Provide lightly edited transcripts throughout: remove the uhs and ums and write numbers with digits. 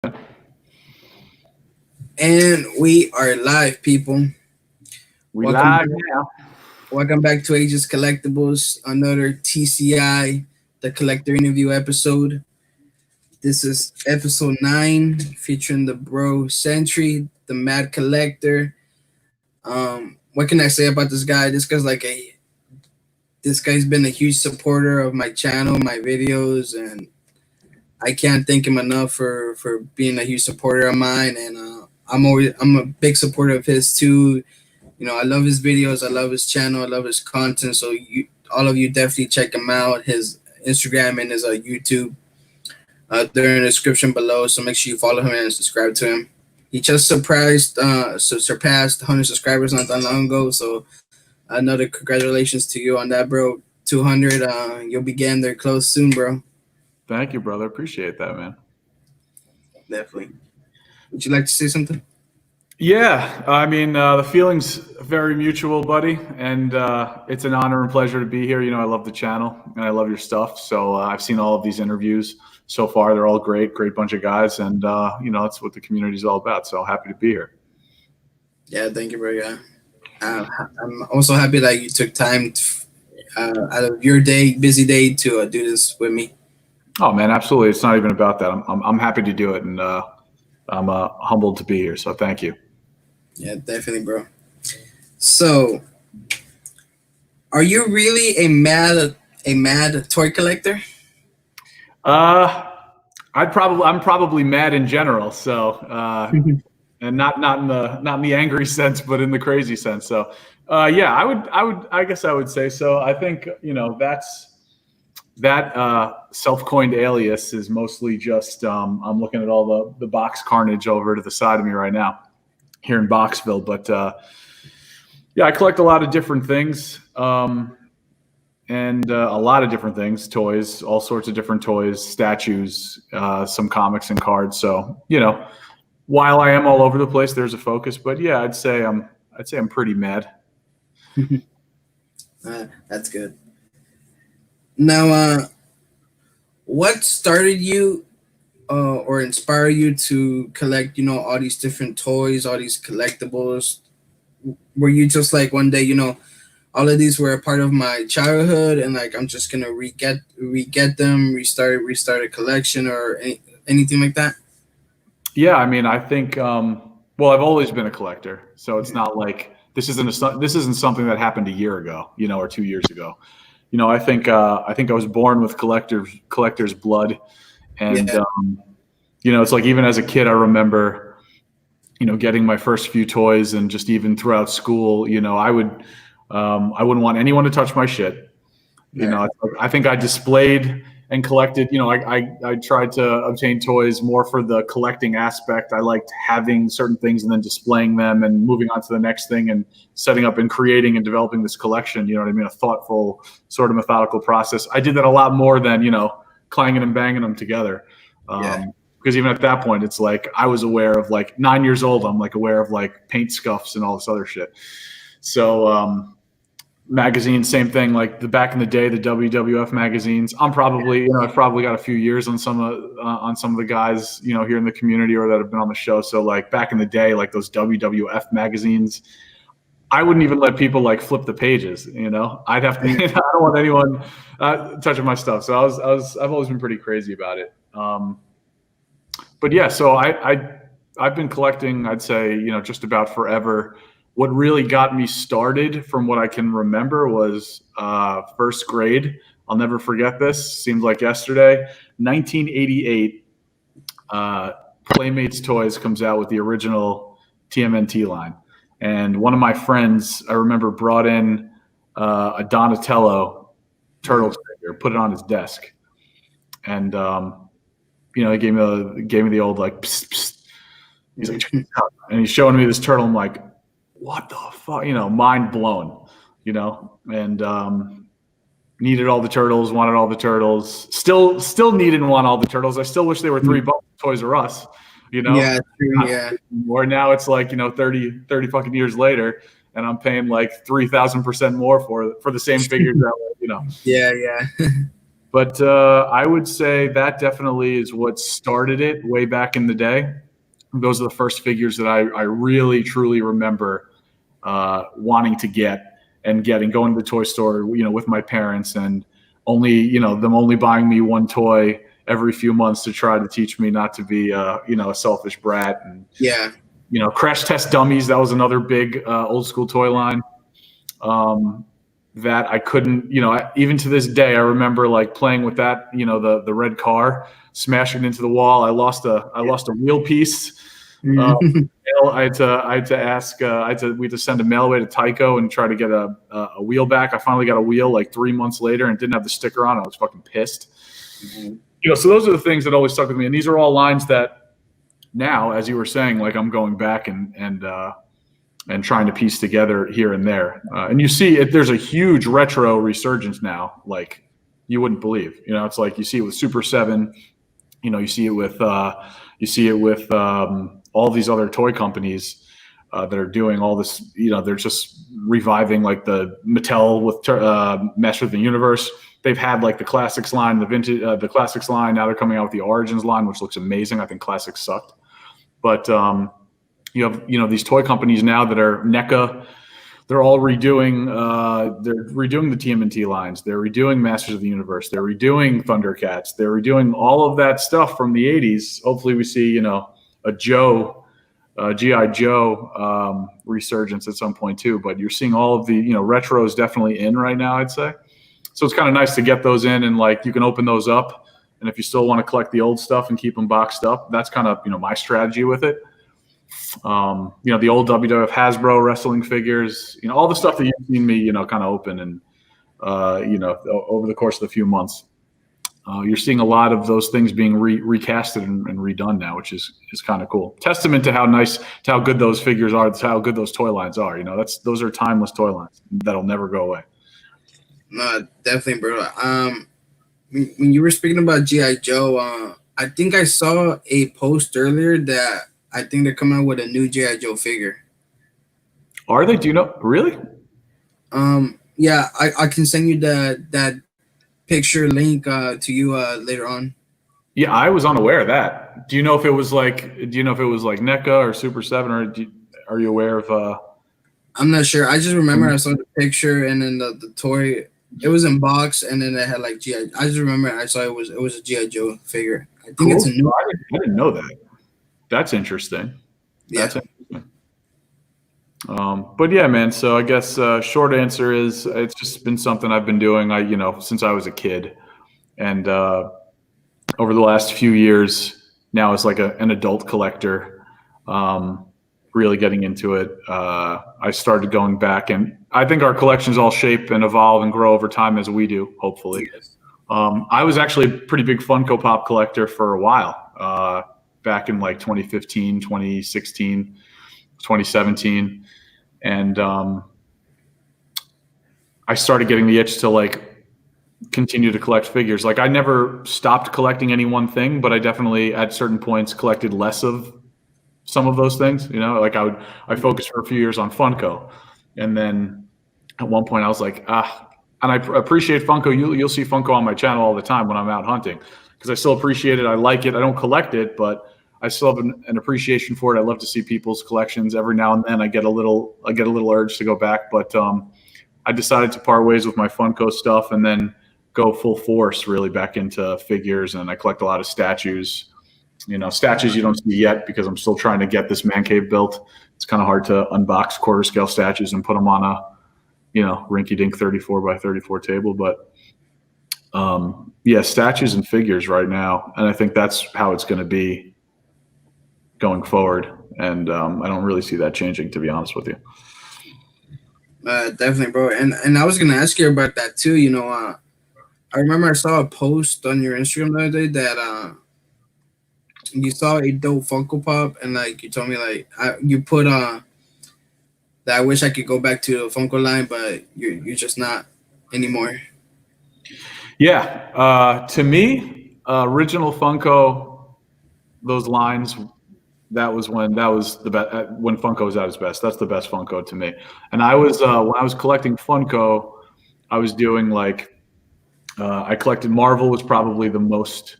And we are live, people. We Welcome live back, now. welcome back to Aegis Collectibles, another TCI, the collector interview episode. This is episode 9, featuring the bro Sentri, the mad collector. What can I say about this guy? This guy's been a huge supporter of my channel, my videos, and I can't thank him enough for being a huge supporter of mine. And I'm a big supporter of his too. You know, I love his videos, I love his channel, I love his content. So all of you definitely check him out. His Instagram and his YouTube. They're in the description below. So make sure you follow him and subscribe to him. He just surpassed 100 subscribers not that long ago. So another congratulations to you on that, bro. 200. You'll be getting there close soon, bro. Thank you, brother. Appreciate that, man. Definitely. Would you like to say something? Yeah, I mean, the feeling's very mutual, buddy, and it's an honor and pleasure to be here. You know, I love the channel and I love your stuff. So I've seen all of these interviews so far. They're all great bunch of guys, and you know, that's what the community is all about. So happy to be here. Yeah, thank you, bro. Yeah, I'm also happy that you took time out of your busy day, to do this with me. Oh man, absolutely. It's not even about that. I'm happy to do it, and I'm humbled to be here. So thank you. Yeah, definitely, bro. So, are you really a mad toy collector? I'm probably mad in general. So, and not in the angry sense, but in the crazy sense. So, yeah, I guess I would say so. I think, you know, that self-coined alias is mostly just I'm looking at all the box carnage over to the side of me right now here in Boxville. But yeah, I collect a lot of different things, and a lot of different things, toys, all sorts of different toys, statues, some comics and cards. So, you know, while I am all over the place, there's a focus. But yeah, I'd say I'm pretty mad. That's good. Now, what started you or inspired you to collect, you know, all these different toys, all these collectibles? Were you just like one day, you know, all of these were a part of my childhood, and like I'm just gonna re-get them, restart a collection, or anything like that? Yeah, I mean, I think well, I've always been a collector, so it's not like this isn't something that happened a year ago, you know, or 2 years ago. You know, I think I was born with collector's blood, and Yeah. you know, it's like even as a kid, I remember, you know, getting my first few toys, and just even throughout school, you know, I wouldn't want anyone to touch my shit. You know, I think I displayed and collected. You know, I tried to obtain toys more for the collecting aspect. I liked having certain things and then displaying them and moving on to the next thing and setting up and creating and developing this collection. You know what I mean? A thoughtful, sort of methodical process. I did that a lot more than, you know, clanging and banging them together. Because even at that point, it's like I was aware of, like 9 years old, I'm like aware of like paint scuffs and all this other shit. So magazines, same thing. Like back in the day, the WWF magazines. I've probably got a few years on some of the guys, you know, here in the community or that have been on the show. So like back in the day, like those WWF magazines, I wouldn't even let people like flip the pages. You know, I'd have to. I don't want anyone touching my stuff. So I've always been pretty crazy about it. But yeah, so I've been collecting, I'd say, you know, just about forever. What really got me started, from what I can remember, was first grade. I'll never forget this. Seems like yesterday. 1988, Playmates Toys comes out with the original TMNT line. And one of my friends, I remember, brought in a Donatello turtle figure, put it on his desk. And, you know, he gave me the old, like, psst, psst. He's like, check this out. And he's showing me this turtle. I'm like, what the fuck, you know, mind blown, you know, and needed all the turtles, wanted all the turtles, still need and want all the turtles. I still wish they were $3 Toys R Us, you know. Yeah, true, yeah. Or now it's like, you know, 30 fucking years later, and I'm paying like 3,000% more for the same figures that, you know. Yeah. But I would say that definitely is what started it way back in the day. Those are the first figures that I really, truly remember wanting to get and getting, going to the toy store, with my parents, and them only buying me one toy every few months to try to teach me not to be, a selfish brat. And, Yeah. Crash Test Dummies, that was another big old school toy line. That I couldn't, even to this day, I remember like playing with that, the red car, smashing it into the wall. I lost a wheel piece. We had to send a mail away to Tyco and try to get a wheel back. I finally got a wheel like 3 months later and didn't have the sticker on. I was fucking pissed. So those are the things that always stuck with me. And these are all lines that now, as you were saying, like I'm going back and trying to piece together here and there. And you see there's a huge retro resurgence now, like you wouldn't believe. It's like you see it with Super 7, you see it with all these other toy companies that are doing all this, they're just reviving like the Mattel with Mesh with the Universe. They've had like the Classics line, the vintage, the Classics line. Now they're coming out with the Origins line, which looks amazing. I think Classics sucked. But you have these toy companies now that are NECA. They're all redoing. They're redoing the TMNT lines. They're redoing Masters of the Universe. They're redoing Thundercats. They're redoing all of that stuff from the '80s. Hopefully, we see a GI Joe resurgence at some point too. But you're seeing all of the retro is definitely in right now, I'd say. So it's kind of nice to get those in, and like you can open those up. And if you still want to collect the old stuff and keep them boxed up, that's kind of my strategy with it. The old WWF Hasbro wrestling figures, all the stuff that you've seen me, kind of open and, over the course of a few months, you're seeing a lot of those things being recasted and redone now, which is kind of cool. Testament to how good those figures are, to how good those toy lines are. Those are timeless toy lines that'll never go away. No, definitely, bro. When you were speaking about GI Joe, I think I saw a post earlier that I think they're coming out with a new GI Joe figure. Are they? Do you know? Really? Yeah, I can send you that picture link to you later on. Yeah, I was unaware of that. Do you know if it was like NECA or Super 7, or are you aware of? I'm not sure. I just remember I saw the picture and then the toy. It was in box, and then it had like GI. I just remember I saw it was a GI Joe figure. I think cool. It's a new. I didn't know that. That's interesting. Yeah. That's interesting. But yeah, man. So I guess short answer is it's just been something I've been doing. Since I was a kid, and over the last few years now as like an adult collector, really getting into it. I started going back, and I think our collections all shape and evolve and grow over time as we do, hopefully. Yes. I was actually a pretty big Funko Pop collector for a while, back in like 2015, 2016, 2017. And I started getting the itch to like continue to collect figures. Like I never stopped collecting any one thing, but I definitely at certain points collected less of some of those things. Like I focused for a few years on Funko, and then at one point I was like, and I appreciate Funko. You'll see Funko on my channel all the time when I'm out hunting, because I still appreciate it. I like it. I don't collect it, but I still have an appreciation for it. I love to see people's collections. Every now and then I get a little urge to go back, but I decided to part ways with my Funko stuff and then go full force really back into figures. And I collect a lot of statues. Statues you don't see yet because I'm still trying to get this man cave built. It's kind of hard to unbox quarter scale statues and put them on a, rinky dink 34 by 34 table. But yeah, statues and figures right now. And I think that's how it's going to be going forward. And I don't really see that changing, to be honest with you. Definitely, bro. And I was going to ask you about that too. I remember I saw a post on your Instagram the other day that you saw a dope Funko Pop, and like you told me like you put that I wish I could go back to the Funko line, but you're just not anymore. Yeah, to me, original Funko, those lines, that was the best. When Funko was at its best, that's the best Funko to me. And I was when I was collecting Funko, I was doing like I collected Marvel was probably the most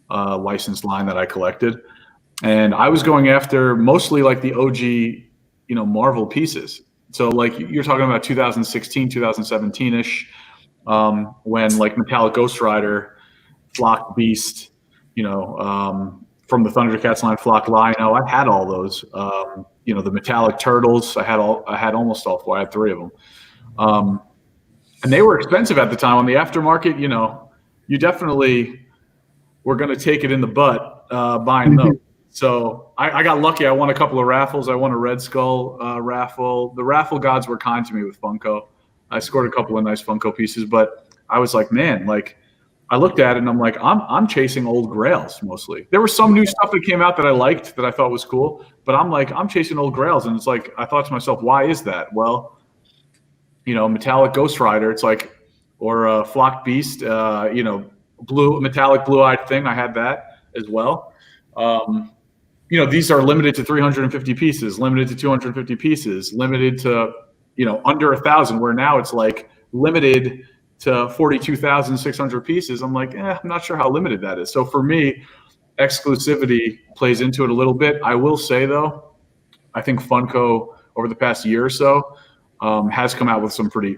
licensed line that I collected. And I was going after mostly like the OG, Marvel pieces. So like you're talking about 2016, 2017-ish, when like Metallic Ghost Rider, Flock Beast, from the Thundercats line, Flock Lion-O, I had all those. The Metallic Turtles, I had almost all four. I had three of them. And they were expensive at the time. On the aftermarket, you definitely were going to take it in the butt buying those. So I got lucky. I won a couple of raffles. I won a Red Skull raffle. The raffle gods were kind to me with Funko. I scored a couple of nice Funko pieces, but I was like, man, like I looked at it and I'm like, I'm chasing old grails mostly. There was some new stuff that came out that I liked that I thought was cool, but I'm chasing old grails. And it's like, I thought to myself, why is that? Well, Metallic Ghost Rider, it's like, or Flock Beast, metallic blue-eyed thing. I had that as well. These are limited to 350 pieces, limited to 250 pieces, limited to, under 1,000, where now it's like limited to 42,600 pieces. I'm like, I'm not sure how limited that is. So for me, exclusivity plays into it a little bit. I will say though, I think Funko over the past year or so has come out with some pretty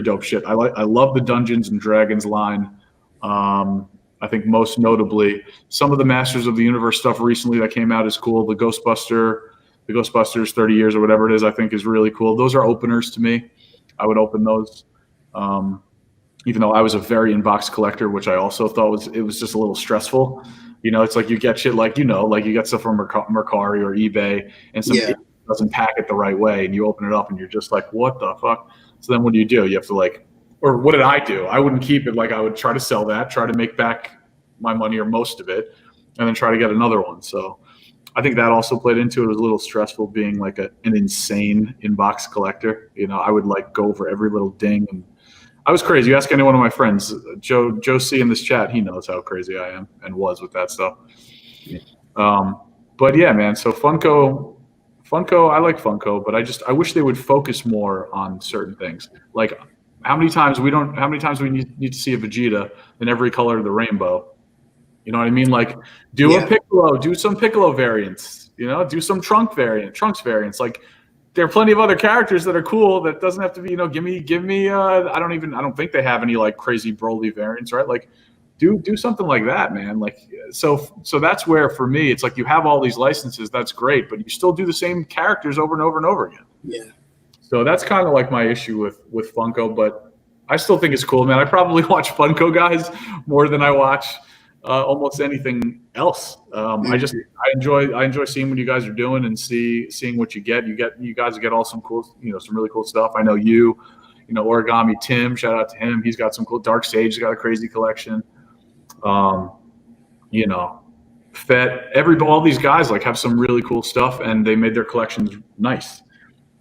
dope shit. I love the Dungeons and Dragons line. I think most notably some of the Masters of the Universe stuff recently that came out is cool. The Ghostbusters 30 years or whatever it is, I think is really cool. Those are openers to me. I would open those. Even though I was a very in-box collector, which I also thought was just a little stressful. It's like you get shit like you get stuff from Mercari or eBay and somebody doesn't pack it the right way and you open it up and you're just like, what the fuck? So then what do? You have to or what did I do? I wouldn't keep it. Like I would try to sell that, try to make back my money or most of it, and then try to get another one. So I think that also played into it. It was a little stressful being like an insane in-box collector. I would go over every little ding, and I was crazy. You ask any one of my friends, Joe C in this chat, he knows how crazy I am and was with that stuff. Yeah. But yeah, man. So Funko, I like Funko, but I wish they would focus more on certain things. Like how many times we need to see a Vegeta in every color of the rainbow? You know what I mean? Like do a Piccolo, do some Piccolo variants, do some Trunks variants. Like there are plenty of other characters that are cool that doesn't have to be, give me I don't think they have any like crazy Broly variants, right? Like do something like that, man. Like so that's where for me it's like you have all these licenses, that's great, but you still do the same characters over and over and over again. Yeah. So that's kind of like my issue with Funko, but I still think it's cool, man. I probably watch Funko guys more than I watch almost anything else. I enjoy seeing what you guys are doing and seeing what you get. You guys get all some cool, some really cool stuff. I know Origami Tim, shout out to him. He's got some cool. Dark Sage's got a crazy collection. Fett, all these guys have some really cool stuff, and they made their collections nice.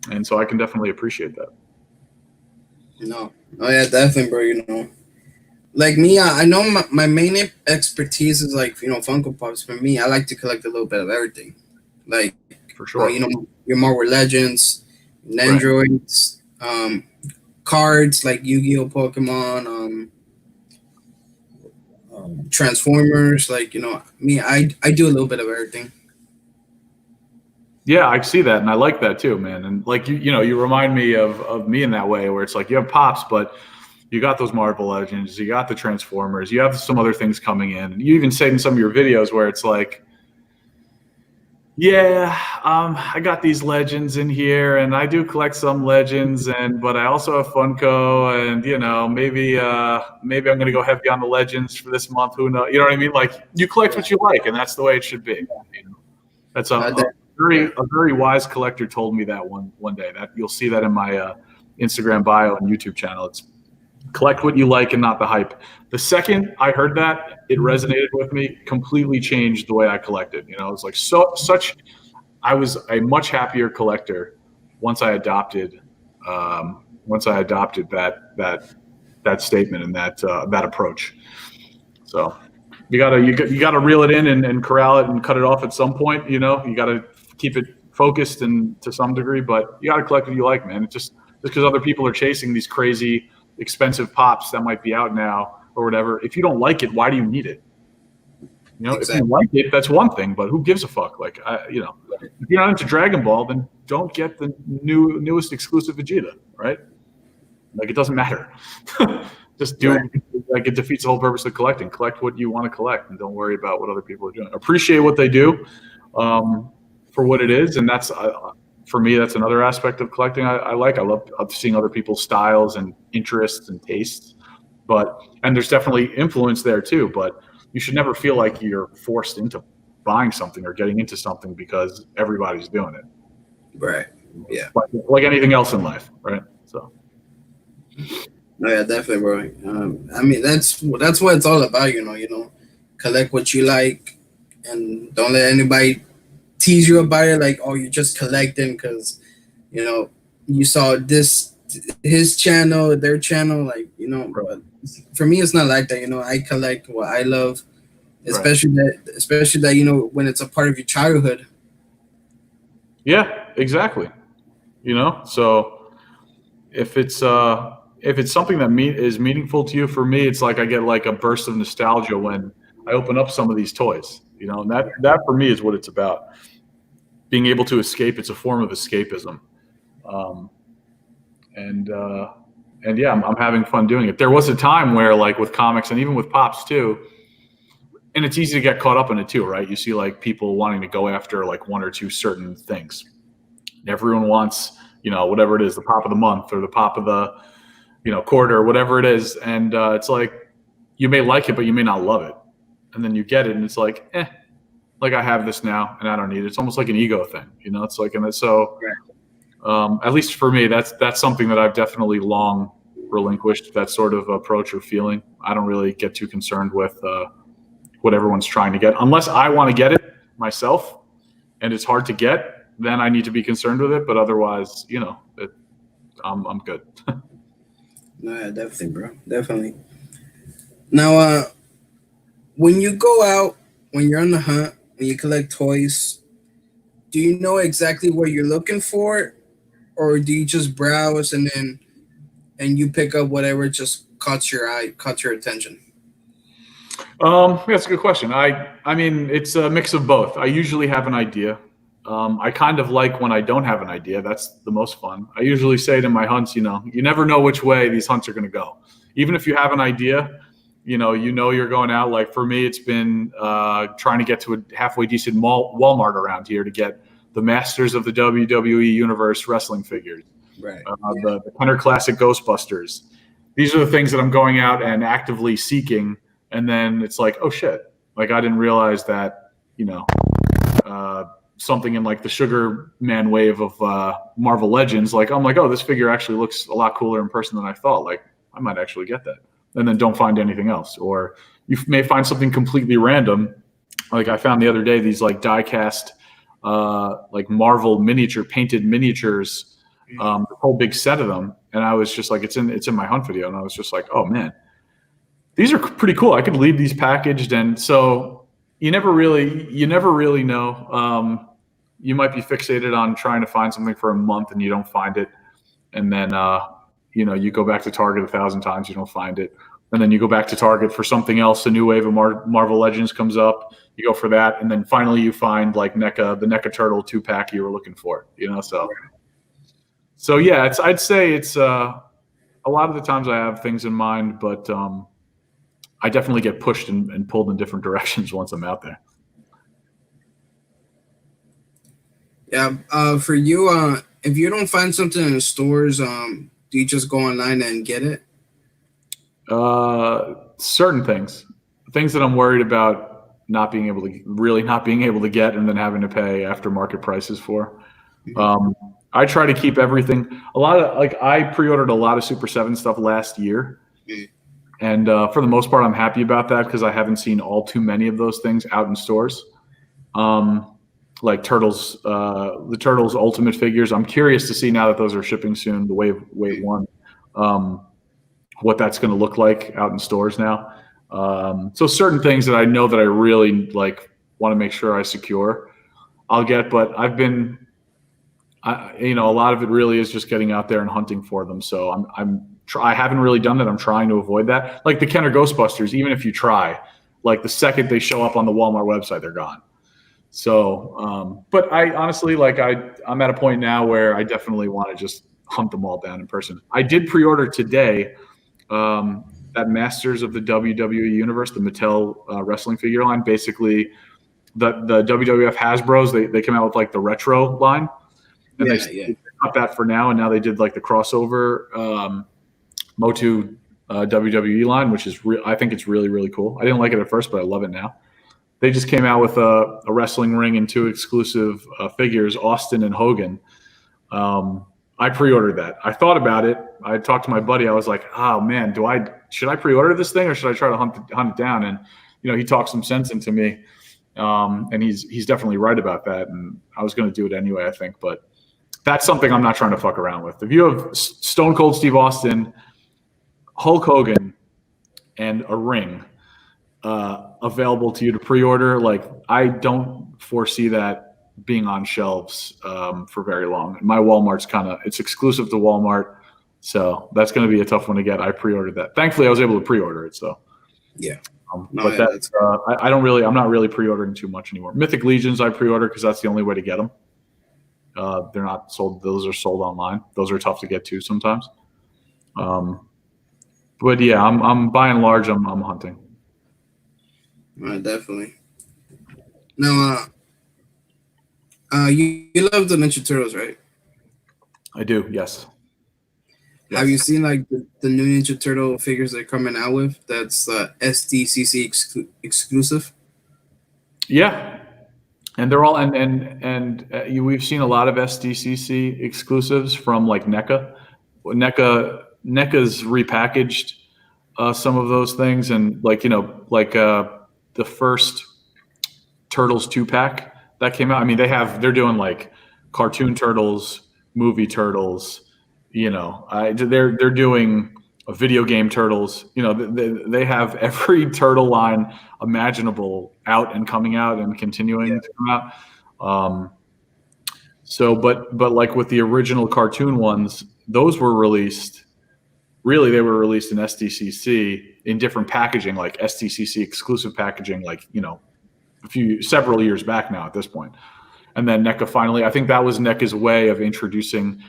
And so I can definitely appreciate that. Oh yeah, definitely, bro. Like me, I know my main expertise is Funko Pops. For me, I like to collect a little bit of everything. Like for sure, your Marvel Legends, Nandroids, cards like Yu-Gi-Oh, Pokemon, Transformers. Me, I do a little bit of everything. Yeah, I see that, and I like that too, man. And you remind me of me in that way, where it's like you have Pops, but you got those Marvel Legends, you got the Transformers, you have some other things coming in. And you even say in some of your videos where it's like, I got these Legends in here, and I do collect some Legends, but I also have Funko, and maybe I'm gonna go heavy on the Legends for this month. Who knows? You know what I mean? Like you collect what you like, and that's the way it should be. That's a very wise collector told me that one day. That you'll see that in my Instagram bio and YouTube channel. It's collect what you like and not the hype. The second I heard that, it resonated with me, completely changed the way I collected. It was like I was a much happier collector once I adopted that statement and that approach. So you gotta reel it in and corral it and cut it off at some point. You gotta keep it focused and to some degree, but you gotta collect what you like, man. It's just because other people are chasing these crazy expensive pops that might be out now or whatever. If you don't like it, why do you need it? You know, Exactly. if you like it, that's one thing, but who gives a fuck? Like, you know, if you're not into Dragon Ball, then don't get the newest exclusive Vegeta, right? Like, it doesn't matter. Just do, like, it defeats the whole purpose of collecting. Collect what you want to collect, and don't worry about what other people are doing. Appreciate what they do for what it is, and that's for me. That's another aspect of collecting. I love seeing other people's styles and interests and tastes. And there's definitely influence there too. But you should never feel like you're forced into buying something or getting into something because everybody's doing it. Right. Yeah. Like anything else in life, right? So. No, yeah, definitely, bro. I mean, that's what it's all about, you know. Collect what you like, and don't let anybody tease you about it. Like, oh, you're just collecting because, you know, you saw his channel, their channel, like, you know. But for me, it's not like that. You know, I collect what I love, especially that you know, when it's a part of your childhood. Yeah, exactly. You know, so if it's something that is meaningful to you, for me, it's like I get like a burst of nostalgia when I open up some of these toys. You know, and that for me is what it's about. Being able to escape. It's a form of escapism. And yeah, I'm having fun doing it. There was a time where, like, with comics and even with Pops too, and it's easy to get caught up in it too, right? You see like people wanting to go after like one or two certain things. Everyone wants, you know, whatever it is, the pop of the month or the pop of the, you know, quarter, whatever it is. And it's like, you may like it, but you may not love it. And then you get it and it's like, like I have this now and I don't need it. It's almost like an ego thing, you know? It's like, and so at least for me, that's something that I've definitely long relinquished, that sort of approach or feeling. I don't really get too concerned with what everyone's trying to get. Unless I want to get it myself and it's hard to get, then I need to be concerned with it. But otherwise, you know, I'm good. No, yeah, definitely, bro. Definitely. Now, when you go out, when you're on the hunt, when you collect toys, do you know exactly what you're looking for, or do you just browse and you pick up whatever just caught your eye, caught your attention? That's a good question. I mean, it's a mix of both. I usually have an idea. I kind of like when I don't have an idea. That's the most fun. I usually say to my hunts, you know, you never know which way these hunts are going to go. Even if you have an idea, you know you're going out. Like for me, it's been trying to get to a halfway decent Walmart around here to get the Masters of the WWE Universe wrestling figures. Right. The Hunter Classic Ghostbusters. These are the things that I'm going out and actively seeking. And then it's like, oh shit, like I didn't realize that, you know, something in like the Sugar Man wave of Marvel Legends, like I'm like, oh, this figure actually looks a lot cooler in person than I thought. Like I might actually get that. And then don't find anything else. Or you may find something completely random. Like I found the other day, these like die cast like Marvel painted miniatures, the whole big set of them. And I was just like, it's in my hunt video. And I was just like, oh man, these are pretty cool. I could leave these packaged. And so you never really know. You might be fixated on trying to find something for a month and you don't find it. And then, you know, you go back to Target 1,000 times, you don't find it. And then you go back to Target for something else. A new wave of Marvel Legends comes up. You go for that. And then finally you find like the NECA Turtle 2-pack you were looking for, you know? So yeah, I'd say it's a lot of the times I have things in mind, but I definitely get pushed and pulled in different directions once I'm out there. Yeah. For you, if you don't find something in the stores, do you just go online and get it? Certain things that I'm worried about not being able to get and then having to pay aftermarket prices for. I try to keep everything. I pre-ordered a lot of Super 7 stuff last year. And for the most part, I'm happy about that because I haven't seen all too many of those things out in stores. Like Turtles, the Turtles Ultimate figures. I'm curious to see now that those are shipping soon, the Wave 1, what that's going to look like out in stores now. So certain things that I know that I really like want to make sure I secure, I'll get. But a lot of it really is just getting out there and hunting for them. So I haven't really done that. I'm trying to avoid that. Like the Kenner Ghostbusters, even if you try, like the second they show up on the Walmart website, they're gone. So, but I honestly, like I'm at a point now where I definitely want to just hunt them all down in person. I did pre-order today that Masters of the WWE Universe, the Mattel wrestling figure line. Basically, the WWF Hasbro's, they came out with like the retro line, and they cut that for now, and now they did like the crossover Motu WWE line, which is I think it's really, really cool. I didn't like it at first, but I love it now. They just came out with a wrestling ring and 2 exclusive figures, Austin and Hogan. I pre-ordered that. I thought about it. I talked to my buddy. I was like, oh man, should I pre-order this thing or should I try to hunt it down? And he talked some sense into me, and he's definitely right about that. And I was going to do it anyway, I think. But that's something I'm not trying to fuck around with. If you have Stone Cold Steve Austin, Hulk Hogan, and a ring available to you to pre-order, like I don't foresee that being on shelves for very long. My Walmart's it's exclusive to Walmart, so that's going to be a tough one to get. I pre-ordered that. Thankfully, I was able to pre-order it. So yeah, I'm not really pre-ordering too much anymore. Mythic Legions I pre-order because that's the only way to get them. They're not sold; those are sold online. Those are tough to get to sometimes. But yeah, I'm by and large I'm hunting. Definitely. Now, you love the Ninja Turtles, right? I do, yes. Have you seen like the new Ninja Turtle figures they're coming out with? That's SDCC exclusive. Yeah, and they're all we've seen a lot of SDCC exclusives from like NECA. NECA's repackaged some of those things, and the first Turtles 2-pack that came out. I mean, they're doing like cartoon Turtles, movie Turtles. They're doing a video game Turtles. They have every turtle line imaginable out and coming out and continuing to come out. But like with the original cartoon ones, those were released. Really, they were released in SDCC in different packaging, like SDCC exclusive packaging, like several years back now at this point. And then NECA finally, I think that was NECA's way of introducing,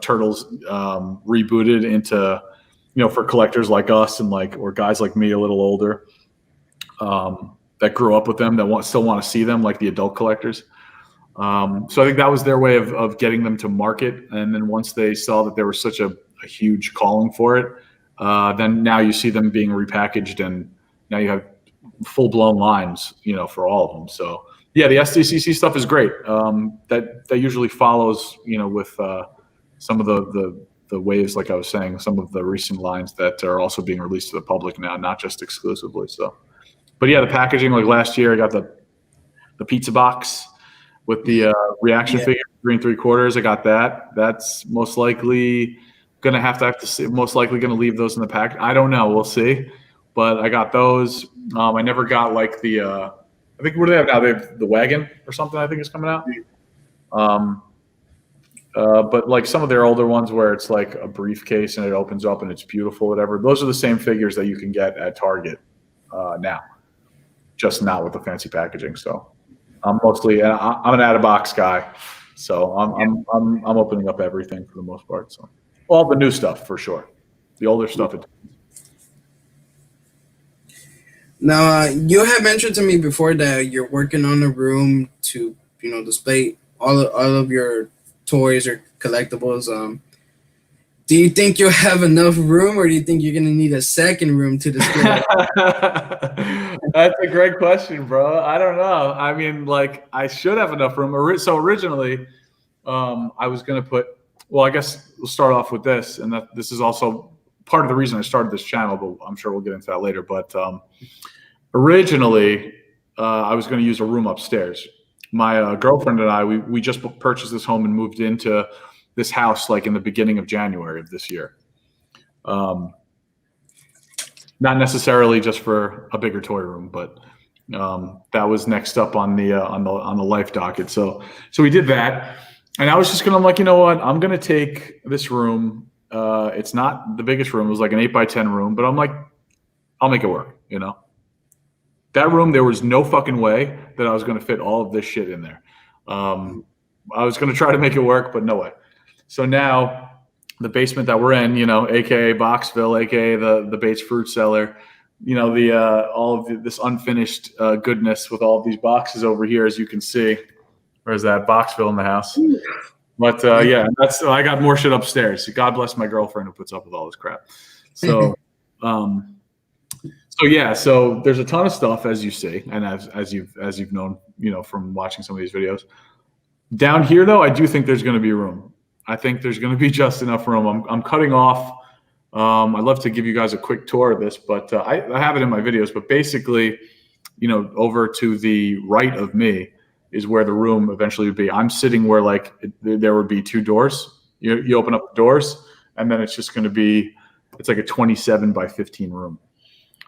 Turtles rebooted into, for collectors like us and or guys like me a little older, that grew up with them, that still want to see them, like the adult collectors. So I think that was their way of getting them to market. And then once they saw that there was such a huge calling for it, then now you see them being repackaged, and now you have full-blown lines, for all of them. So yeah, the SDCC stuff is great. That usually follows, with some of the waves, like I was saying, some of the recent lines that are also being released to the public now, not just exclusively. So, but yeah, the packaging, like last year, I got the pizza box with the reaction figure, 3 3/4. I got that. That's most likely gonna have to see. Most likely gonna leave those in the pack. I don't know. We'll see. But I got those. I never got like the. I think what do they have now? They have the wagon or something. I think is coming out. But like some of their older ones where it's like a briefcase and it opens up and it's beautiful, whatever. Those are the same figures that you can get at Target now, just not with the fancy packaging. So I'm an out of box guy, so I'm opening up everything for the most part. So all the new stuff for sure, the older stuff. Now, you have mentioned to me before that you're working on a room to, display all of your toys or collectibles. Do you think you'll have enough room, or do you think you're going to need a second room to display? That's a great question, bro. I don't know. I mean, like, I should have enough room. So originally, I was going to I guess we'll start off with this, and that this is also part of the reason I started this channel, but I'm sure we'll get into that later. But originally, I was going to use a room upstairs. My girlfriend and I, we just purchased this home and moved into this house like in the beginning of January of this year. Not necessarily just for a bigger toy room, but that was next up on the life docket. So we did that, And I was just I'm like, you know what? I'm gonna take this room. It's not the biggest room. It was like an 8x10 room, but I'm like, I'll make it work. You know, that room, there was no fucking way that I was gonna fit all of this shit in there. I was gonna try to make it work, but no way. So now the basement that we're in, you know, aka Boxville, aka the Bates Fruit Cellar, you know, the all of this unfinished goodness with all of these boxes over here, as you can see. Where's that Boxville in the house? But yeah, I got more shit upstairs. God bless my girlfriend who puts up with all this crap. So, so there's a ton of stuff, as you see, and as you've known, you know, from watching some of these videos. Down here, though, I do think there's going to be room. I think there's going to be just enough room. I'm cutting off. I'd love to give you guys a quick tour of this, but I have it in my videos. But basically, you know, over to the right of me is where the room eventually would be. I'm sitting where like there would be two doors. You open up the doors, and then it's just going to be, it's like a 27 by 15 room.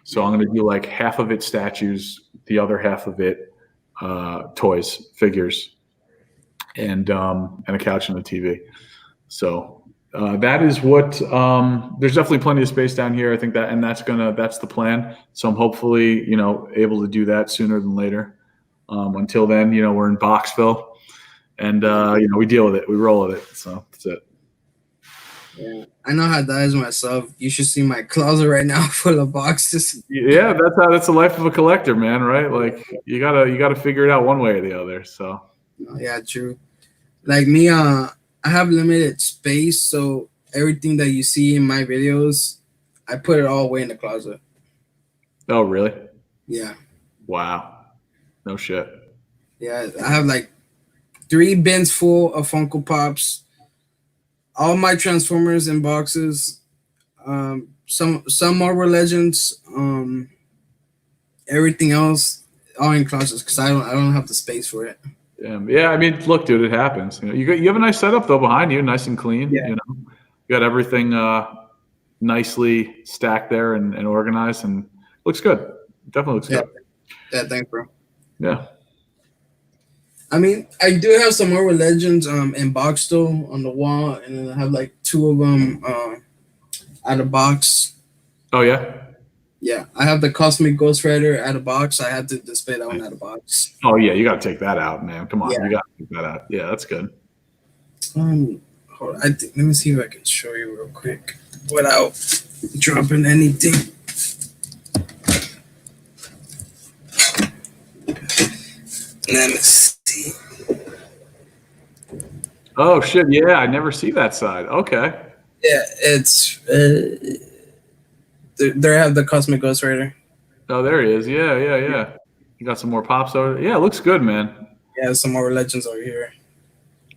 So I'm going to do like half of it statues, the other half of it toys, figures, and a couch and a TV. So that is what. There's definitely plenty of space down here. I think that's the plan. So I'm hopefully, you know, able to do that sooner than later. Until then, you know, we're in Boxville, and you know, we deal with it, we roll with it. So that's it. Yeah, I know how that is myself. You should see my closet right now full of boxes. Yeah, that's the life of a collector, man. Right? Like you gotta figure it out one way or the other. So yeah, true. Like me, I have limited space, so everything that you see in my videos, I put it all away in the closet. Oh, really? Yeah. Wow. No shit. Yeah, I have like 3 bins full of Funko Pops, all my Transformers in boxes, some Marvel Legends, everything else all in closets because I don't have the space for it. Yeah, I mean, look, dude, it happens. You know, you have a nice setup though behind you, nice and clean. Yeah. You know, you got everything nicely stacked there and organized, and looks good. Definitely looks good. Yeah, thanks, bro. Yeah. I mean, I do have some Marvel Legends in box though on the wall, and then I have like 2 of them out of box. Oh yeah. Yeah, I have the Cosmic Ghost Rider out of box. I had to display that one out of box. Oh yeah, you got to take that out, man. Come on, Yeah. You got to take that out. Yeah, that's good. Hold on, let me see if I can show you real quick without dropping anything. Let me see. Oh shit! Yeah, I never see that side. Okay. Yeah, it's there. I have the Cosmic Ghost Rider. Oh, there he is. Yeah. You got some more pops over. Yeah, it looks good, man. Yeah, some more Legends over here.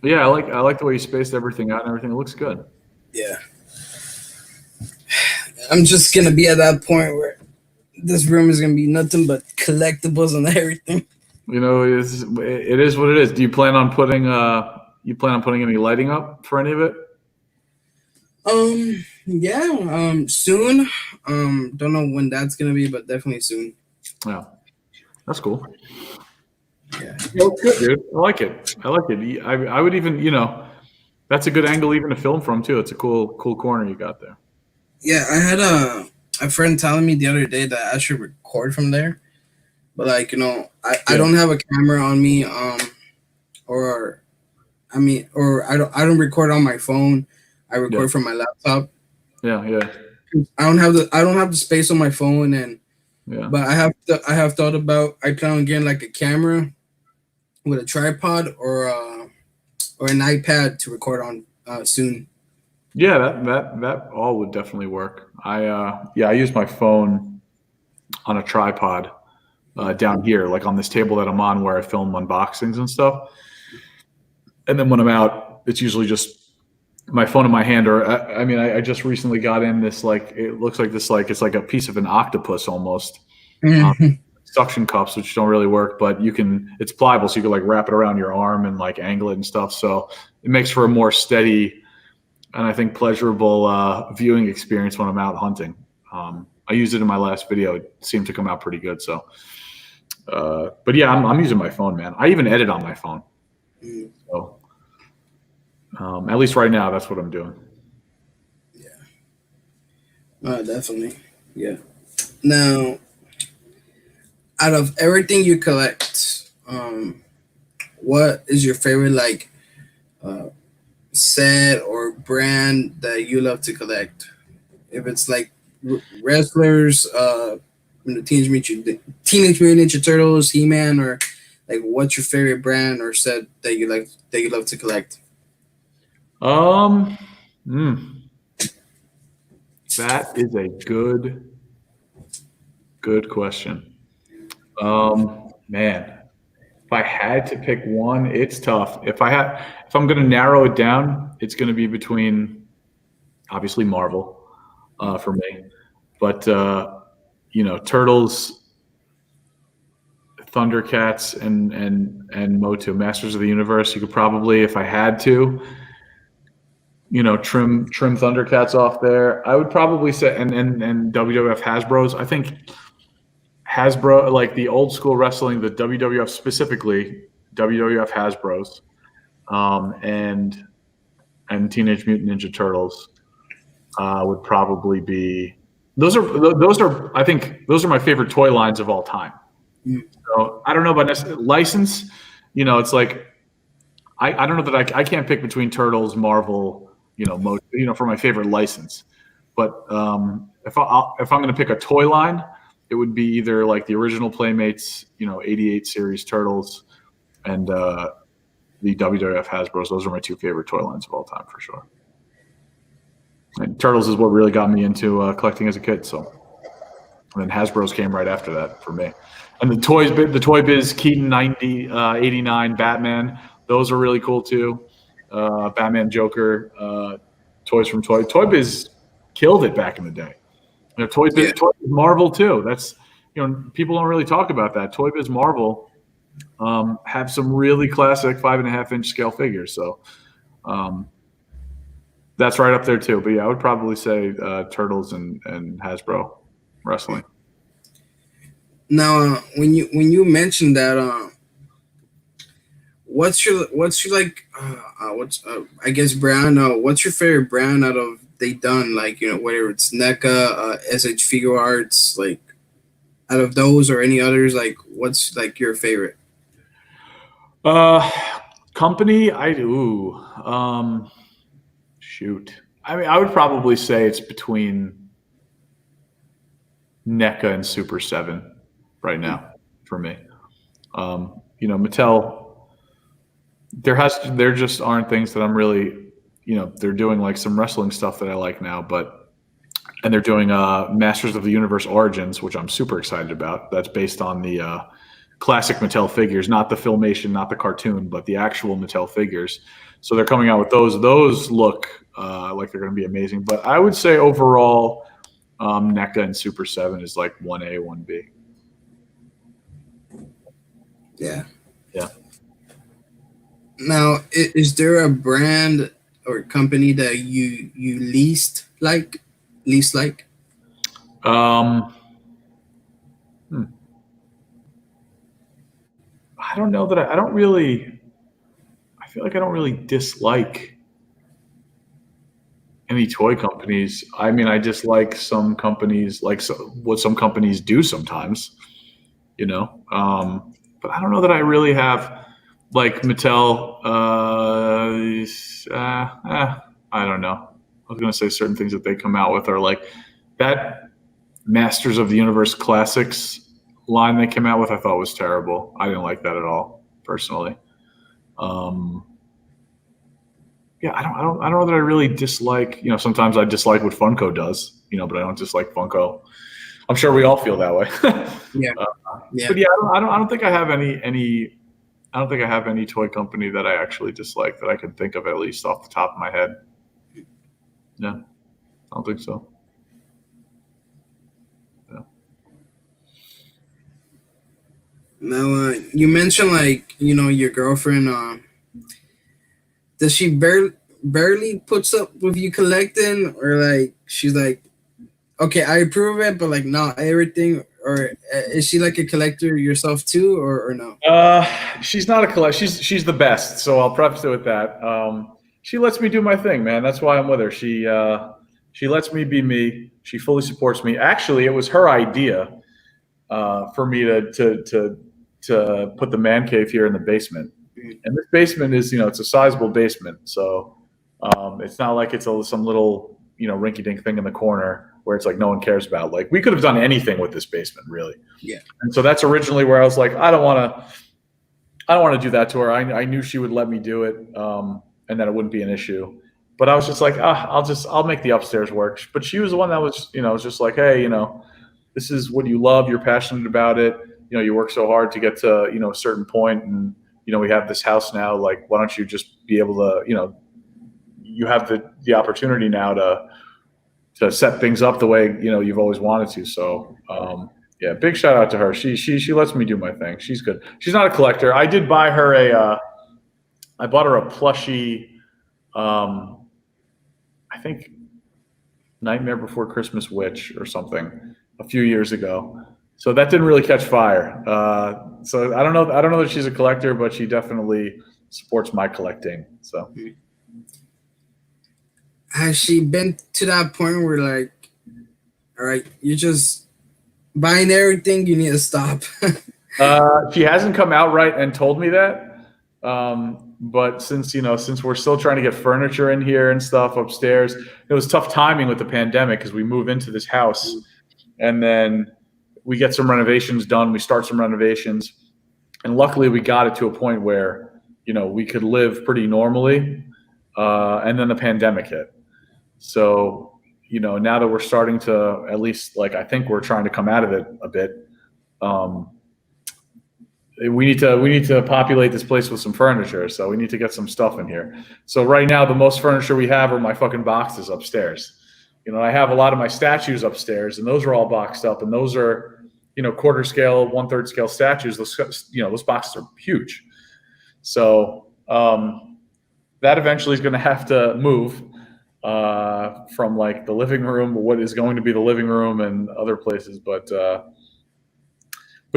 Yeah, I like the way you spaced everything out and everything. It looks good. Yeah. I'm just gonna be at that point where this room is gonna be nothing but collectibles and everything. You know, it is what it is. Do you plan on putting any lighting up for any of it? Yeah, soon. Don't know when that's gonna be, but definitely soon. Yeah, that's cool. Yeah, well, good, dude. I like it. I would even, you know, that's a good angle even to film from too. It's a cool corner you got there. Yeah, I had a friend telling me the other day that I should record from there, but like, you know, I don't have a camera on me, or I don't record on my phone. I record from my laptop. Yeah. I don't have the space on my phone, and but I have thought about, I plan on getting like a camera with a tripod or an iPad to record on soon. Yeah, that all would definitely work. I use my phone on a tripod down here, like on this table that I'm on where I film unboxings and stuff. And then when I'm out, it's usually just my phone in my hand, or I just recently got in this, like, it looks like this, like it's like a piece of an octopus almost. Suction cups, which don't really work, but it's pliable, so you can like wrap it around your arm and like angle it and stuff. So it makes for a more steady and I think pleasurable viewing experience when I'm out hunting. I used it in my last video. It seemed to come out pretty good. So, but yeah, I'm using my phone, man. I even edit on my phone. So At least right now, that's what I'm doing. Definitely. Yeah. Now, out of everything you collect, what is your favorite like set or brand that you love to collect? If it's like wrestlers, Teenage Mutant Ninja Turtles, He Man, or like what's your favorite brand or set that you love to collect? Um, that is a good question. Man, if I had to pick one, it's tough. If I'm going to narrow it down, it's going to be between obviously Marvel for me, but Turtles, Thundercats, and Motu, Masters of the Universe. You could probably, if I had to, trim Thundercats off there. I would probably say, and WWF Hasbro's. I think Hasbro, like the old school wrestling, the WWF specifically, WWF Hasbro's, and Teenage Mutant Ninja Turtles would probably be. Those are I think those are my favorite toy lines of all time. So I don't know about license. It's like I don't know that I can't pick between Turtles, Marvel, for my favorite license. But if I'm going to pick a toy line, it would be either like the original Playmates, 88 series Turtles, and the WWF Hasbro's. Those are my two favorite toy lines of all time for sure. And Turtles is what really got me into collecting as a kid. So, and then Hasbro's came right after that for me. And the Toy Biz, Keaton 89, Batman, those are really cool too. Batman, Joker, toys from Toy Biz killed it back in the day. Toy Biz Marvel too. That's people don't really talk about that. Toy Biz Marvel have some really classic 5.5-inch scale figures. So that's right up there too. But yeah, I would probably say Turtles and Hasbro wrestling. Now, when you mentioned that, what's your like I guess brand? What's your favorite brand out of they done, like whether it's NECA, SH Figure Arts, like out of those or any others, like what's like your favorite? Company, shoot. I mean, I would probably say it's between NECA and Super 7 right now for me. Mattel, there just aren't things that I'm really, they're doing like some wrestling stuff that I like now, and they're doing Masters of the Universe Origins, which I'm super excited about. That's based on the classic Mattel figures, not the Filmation, not the cartoon, but the actual Mattel figures. So they're coming out with those. Those look like they're going to be amazing. But I would say overall, NECA and Super 7 is like 1A, 1B. Yeah. Yeah. Now, is there a brand or company that you least like? I don't know that I don't really. I feel like I don't really dislike any toy companies. I mean, I dislike some companies, like what some companies do sometimes, But I don't know that I really have, like Mattel. I don't know. I was going to say certain things that they come out with are like that Masters of the Universe Classics line they came out with. I thought was terrible. I didn't like that at all, personally. Yeah, I don't know that I really dislike. Sometimes I dislike what Funko does. But I don't dislike Funko. I'm sure we all feel that way. Yeah. But yeah, I don't think I have any. I don't think I have any toy company that I actually dislike that I can think of, at least off the top of my head. Yeah, I don't think so. Yeah. Now, you mentioned like your girlfriend. Does she barely puts up with you collecting, or like she's like, okay, I approve it, but like not everything? Or is she like a collector yourself too, or no? She's not a collector. She's the best. So I'll preface it with that. she lets me do my thing, man. That's why I'm with her. She lets me be me. She fully supports me. Actually, it was her idea for me to put the man cave here in the basement. And this basement is, it's a sizable basement. So it's not like it's some little, rinky-dink thing in the corner where it's like no one cares about. Like, we could have done anything with this basement, really. Yeah. And so that's originally where I was like, I don't want to do that to her. I knew she would let me do it, and that it wouldn't be an issue. But I was just like, I'll make the upstairs work. But she was the one that was, was just like, hey, this is what you love. You're passionate about it. You work so hard to get to, a certain point, and, we have this house now. Like, why don't you just be able to, you have the opportunity now to set things up the way, you've always wanted to. So, yeah, big shout out to her. She lets me do my thing. She's good. She's not a collector. I did buy her I bought her a plushie, I think Nightmare Before Christmas Witch or something a few years ago. So that didn't really catch fire. So I don't know that she's a collector, but she definitely supports my collecting. So has she been to that point where, like, all right, you're just buying everything, you need to stop? She hasn't come out right and told me that. But since we're still trying to get furniture in here and stuff upstairs, it was tough timing with the pandemic because we move into this house and then we get some renovations done. We start some renovations, and luckily we got it to a point where, we could live pretty normally. And then the pandemic hit. So, now that we're starting to, at least, like, I think we're trying to come out of it a bit. We need to populate this place with some furniture. So we need to get some stuff in here. So right now, the most furniture we have are my fucking boxes upstairs. I have a lot of my statues upstairs, and those are all boxed up, and those are, quarter scale, 1/3 scale statues. Those boxes are huge. So that eventually is going to have to move from, like, the living room, what is going to be the living room, and other places. But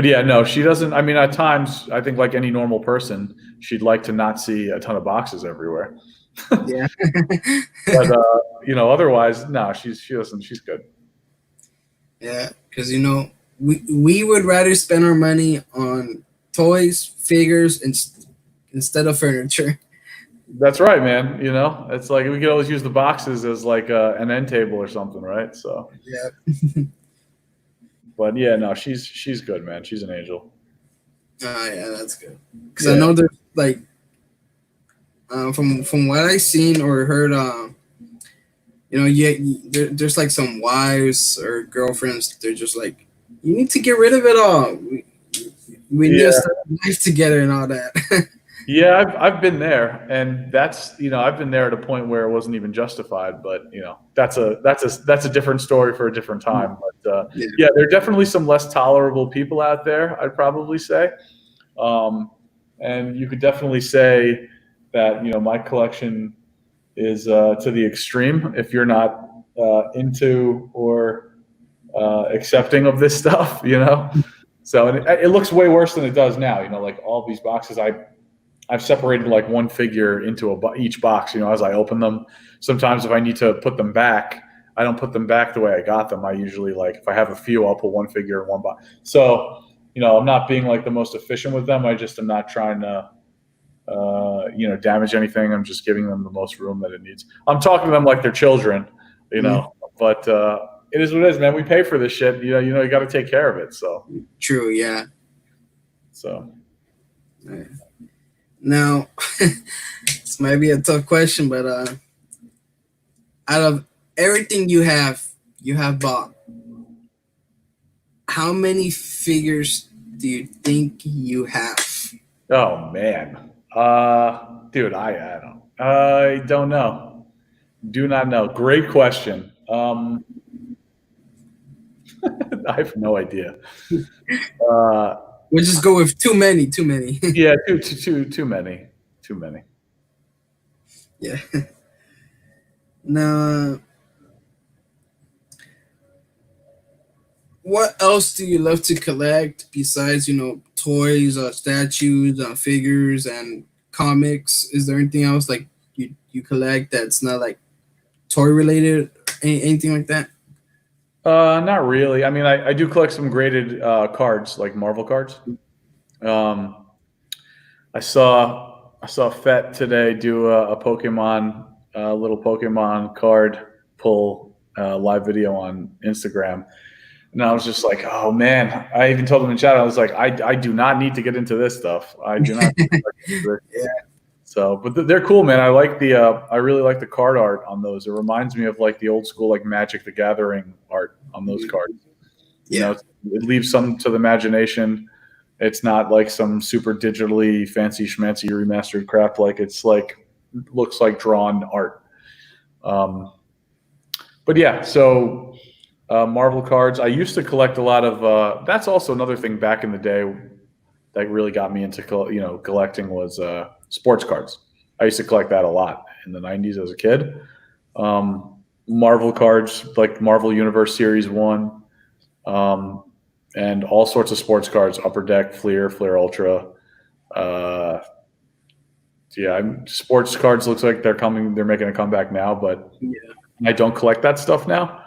yeah, no, she doesn't. I mean, at times, I think, like any normal person, she'd like to not see a ton of boxes everywhere. Yeah. But otherwise, no, she doesn't. She's good. Yeah, because we would rather spend our money on toys, figures, instead of furniture. That's right, man. It's like we could always use the boxes as like an end table or something, right? So Yeah. But yeah, no, she's good, man. She's an angel. Oh yeah, that's good. Because I know there's, like, from what I've seen or heard, there's like some wives or girlfriends. They're just like, you need to get rid of it all. We need to start life together and all that. Yeah, I've been there, and that's I've been there at a point where it wasn't even justified. But that's a different story for a different time. But yeah, there are definitely some less tolerable people out there, I'd probably say, and you could definitely say that my collection is to the extreme if you're not into or accepting of this stuff. So it looks way worse than it does now. Like all these boxes, I've separated like one figure into each box, as I open them. Sometimes if I need to put them back, I don't put them back the way I got them. I usually, like, if I have a few, I'll put one figure in one box. So, I'm not being like the most efficient with them. I just am not trying to, damage anything. I'm just giving them the most room that it needs. I'm talking to them like they're children, but it is what it is, man. We pay for this shit. You got to take care of it. So True. Yeah. So. Right. Now, this might be a tough question, but out of everything you have bought, how many figures do you think you have? Oh man, dude, I don't know. Do not know. Great question. I have no idea. We'll just go with too many. Yeah, too many. Yeah. Now, what else do you love to collect besides, toys, statues, figures, and comics? Is there anything else, like you collect that's not like toy related, anything like that? Not really. I mean, I do collect some graded cards, like Marvel cards. Um, I saw Fett today do a Pokemon, little Pokemon card pull live video on Instagram, and I was just like, oh man! I even told him in chat, I was like, I do not need to get into this stuff. I do not. Need to get into this. Yeah, So, but they're cool, man. I like I really like the card art on those. It reminds me of like the old school, like Magic the Gathering art on those cards. You know, yeah, it leaves some to the imagination. It's not like some super digitally fancy schmancy remastered crap. Like it's like looks like drawn art. Um, but yeah, so Marvel cards. I used to collect a lot of. That's also another thing back in the day that really got me into collecting was sports cards. I used to collect that a lot in the '90s as a kid. Marvel cards like Marvel Universe Series 1, and all sorts of sports cards, Upper Deck, Fleer Ultra. Uh, yeah, sports cards looks like they're making a comeback now, but yeah. I don't collect that stuff now.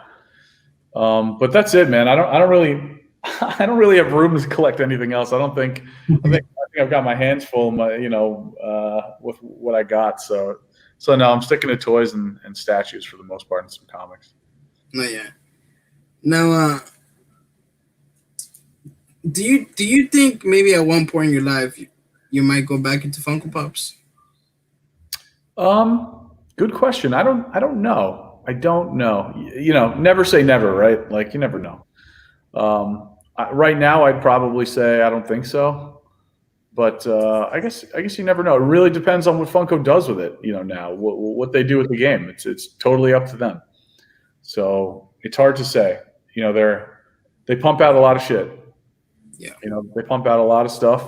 But that's it, man. I don't really I don't really have room to collect anything else. I think I've got my hands full, with what I got. So no, I'm sticking to toys and statues for the most part, and some comics. No, yeah. Now, do you think maybe at one point in your life you might go back into Funko Pops? Good question. I don't know. I don't know. Never say never, right? Like you never know. Right now, I'd probably say I don't think so. But I guess you never know. It really depends on what Funko does with it. Now what they do with the game. It's totally up to them. So it's hard to say. They pump out a lot of shit. Yeah, They pump out a lot of stuff.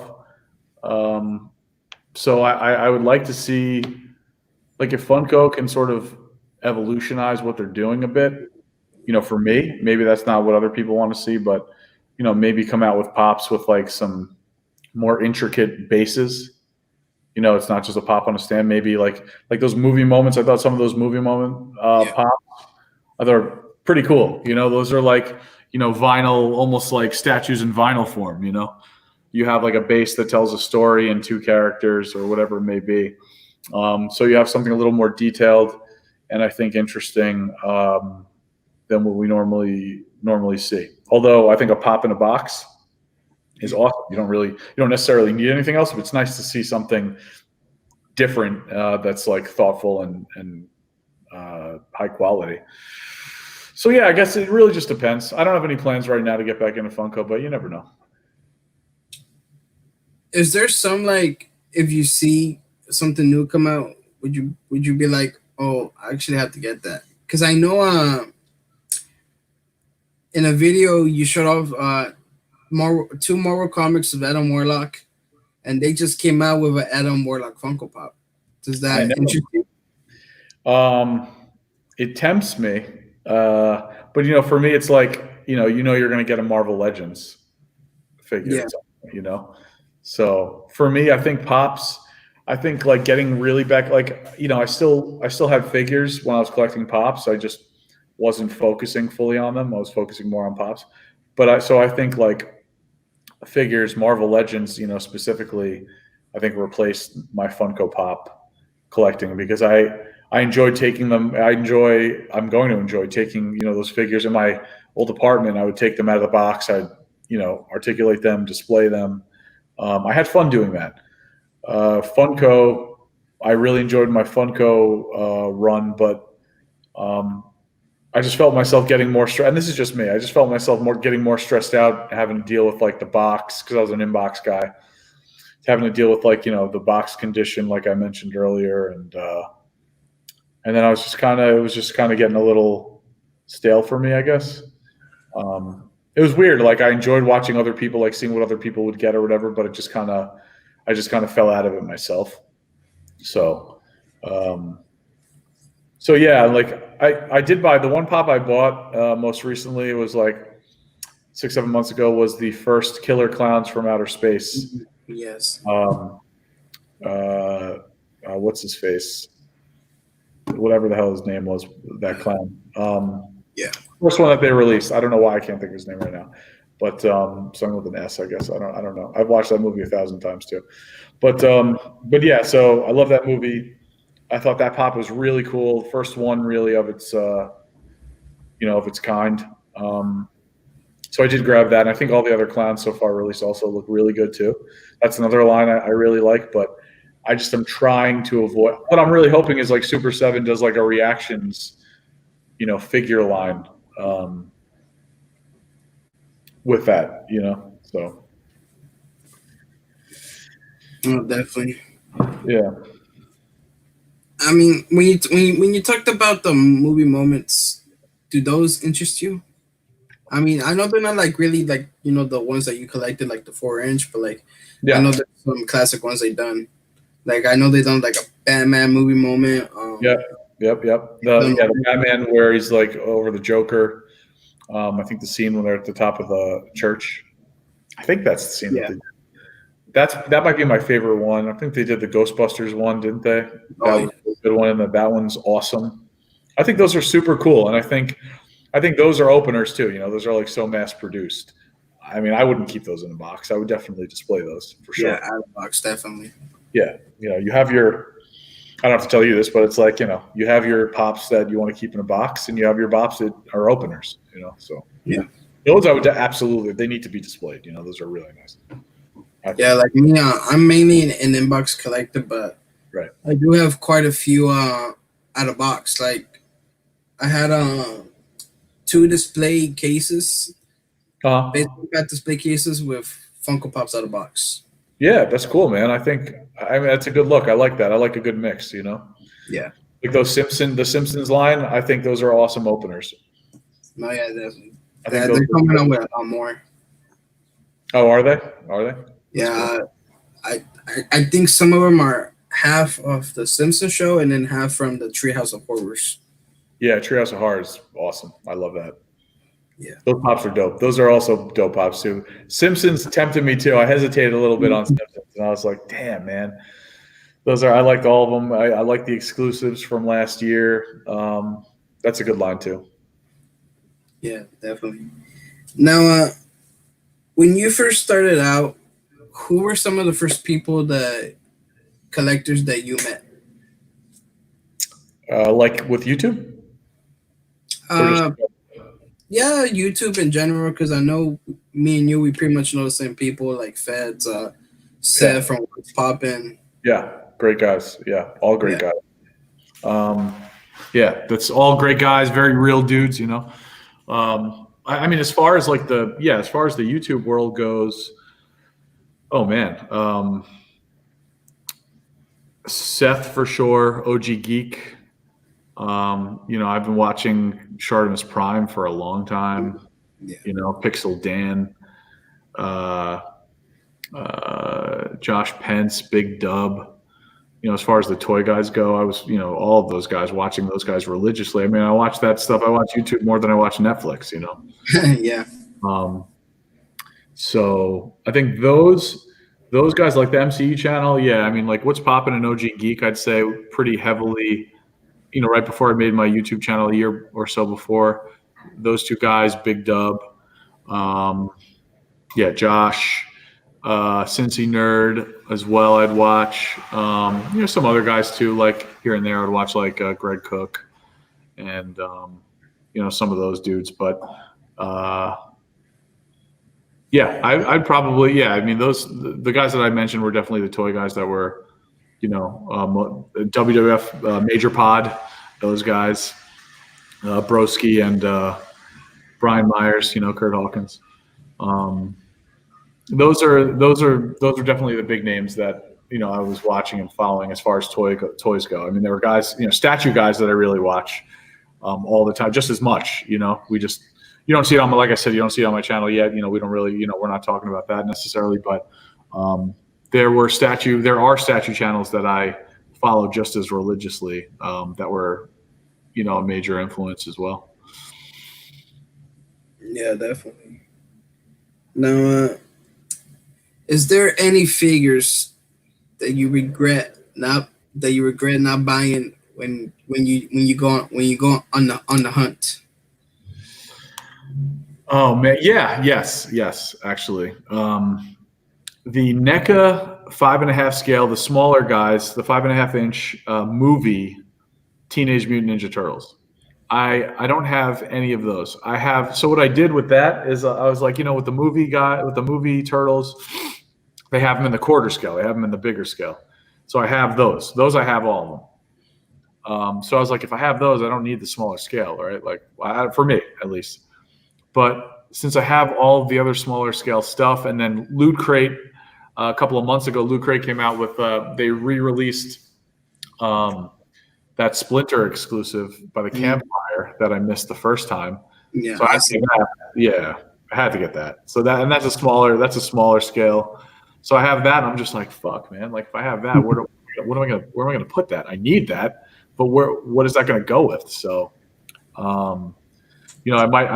So I would like to see, like, if Funko can sort of evolutionize what they're doing a bit. For me, maybe that's not what other people want to see, but maybe come out with pops with like some more intricate bases. It's not just a pop on a stand. Maybe like those movie moments. I thought some of those movie moment yeah, pops, they're pretty cool. Those are like vinyl, almost like statues in vinyl form. You have like a base that tells a story and two characters or whatever it may be. So you have something a little more detailed and I think interesting than what we normally see. Although I think a pop in a box is awesome. You don't necessarily need anything else, but it's nice to see something different that's like thoughtful and high quality. So yeah, I guess it really just depends. I don't have any plans right now to get back into Funko, but you never know. Is there some, like, if you see something new come out, would you be like, oh, I actually have to get that? Because I know in a video you showed off two Marvel comics of Adam Warlock, and they just came out with an Adam Warlock Funko Pop. Does I that know. interest you? It tempts me, but for me, it's like you're going to get a Marvel Legends figure. Yeah. So for me, I think pops. I think like getting really back, like I still had figures when I was collecting pops. I just wasn't focusing fully on them. I was focusing more on pops. But I think like figures, Marvel Legends, specifically, I think replaced my Funko Pop collecting because I enjoy taking them. I'm going to enjoy taking those figures in my old apartment. I would take them out of the box. I'd articulate them, display them. I had fun doing that. Funko, I really enjoyed my Funko run, but I just felt myself getting more stressed. And this is just me. I just felt myself getting more stressed out, having to deal with like the box because I was an inbox guy, having to deal with like the box condition, like I mentioned earlier, and then it was just kind of getting a little stale for me, I guess. It was weird. Like I enjoyed watching other people, like seeing what other people would get or whatever, but I just kind of fell out of it myself. So, so yeah, like I did buy the one pop I bought most recently. It was like 6-7 months ago. Was the first Killer Clowns from Outer Space. Yes. What's his face? whatever the hell his name was, that clown. Yeah. First one that they released. I don't know why I can't think of his name right now, but something with an S, I guess. I don't know. I've watched that movie 1,000 times too, but yeah. So I love that movie. I thought that pop was really cool. First one really of its of its kind. So I did grab that, and I think all the other clowns so far released also look really good too. That's another line I really like, but I just am trying to avoid. What I'm really hoping is like Super 7 does like a reactions, figure line with that, So Oh, definitely. yeah. I mean, when you talked about the movie moments, do those interest you? I mean, I know they're not like really like the ones that you collected like the 4-inch, but like I know Yeah. there's some classic ones they done. Like I know they done like a Batman movie moment. Yep. The Batman where he's like over the Joker. I think the scene when they're at the top of the church. I think that's the scene that they did. That might be my favorite one. I think they did the Ghostbusters one, didn't they? That was a good one, and that one's awesome. I think those are super cool, and I think those are openers too. Those are like so mass produced. I mean, I wouldn't keep those in a box. I would definitely display those for sure. Yeah, out of box, definitely. Yeah, you have your. I don't have to tell you this, but it's like you have your pops that you want to keep in a box, and you have your pops that are openers. So yeah, those I would absolutely. They need to be displayed. Those are really nice. Yeah, like me, I'm mainly an inbox collector, but right. I do have quite a few out of box. Like I had 2 display cases. Basically, got display cases with Funko Pops out of box. Yeah, that's cool, man. I mean that's a good look. I like that. I like a good mix. Yeah. Like the Simpsons line. I think those are awesome openers. No, yeah, definitely. They're coming out with a lot more. Oh, are they? Are they? Yeah, cool. I think some of them are half of the Simpsons show and then half from the Treehouse of Horrors. Yeah, Treehouse of Horror is awesome. I love that. Yeah, those pops are dope. Those are also dope pops too. Simpsons tempted me too. I hesitated a little bit on Simpsons, and I was like, "Damn, man, I liked all of them. I like the exclusives from last year. That's a good line too." Yeah, definitely. Now, when you first started out, who were some of the first collectors that you met? Like with YouTube? Yeah, YouTube in general, because I know me and you, we pretty much know the same people, like Feds, Seth from What's Poppin'. Yeah, great guys. Yeah, all great guys. Yeah, that's all great guys, very real dudes, I mean, as far as the YouTube world goes, oh man, Seth for sure, OG Geek. I've been watching Shartimus Prime for a long time. Yeah. Pixel Dan, Josh Pence, Big Dub. As far as the toy guys go, I was, all of those guys, watching those guys religiously. I mean, I watch that stuff. I watch YouTube more than I watch Netflix, Yeah. So I think those guys, like the MCE channel, yeah. I mean, like What's Poppin' and OG Geek, I'd say pretty heavily, right before I made my YouTube channel, a year or so before. Those 2 guys, Big Dub, Josh, Cincy Nerd as well. I'd watch, some other guys too, like here and there. I'd watch like Greg Cook and some of those dudes. But I'd probably I mean the guys that I mentioned were definitely the toy guys that were WWF Major Pod, those guys, Broski and Brian Myers, Kurt Hawkins. Those are definitely the big names that I was watching and following as far as toys go. I mean, there were guys, statue guys that I really watch all the time, just as much. You don't see it on like I said, you don't see it on my channel yet. We don't really, we're not talking about that necessarily, but there are statue channels that I follow just as religiously that were a major influence as well. Yeah, definitely. Now, is there any figures that you regret not buying when you go on the hunt? Oh man, yeah, yes, actually. The NECA 5.5 scale, the smaller guys, the 5.5 inch movie Teenage Mutant Ninja Turtles. I don't have any of those. I have. So what I did with that is I was like, with the movie Turtles, they have them in the quarter scale. They have them in the bigger scale. So I have those. Those I have all of them. So I was like, if I have those, I don't need the smaller scale, right? Like for me at least. But since I have all of the other smaller scale stuff, and then Loot Crate, a couple of months ago, Loot Crate came out with they re-released that Splinter exclusive by the Campfire that I missed the first time. Yeah, so I had to get that. So that's a smaller scale. So I have that. And I'm just like, fuck, man. Like if I have that, where am I gonna put that? I need that, but what is that gonna go with? So, I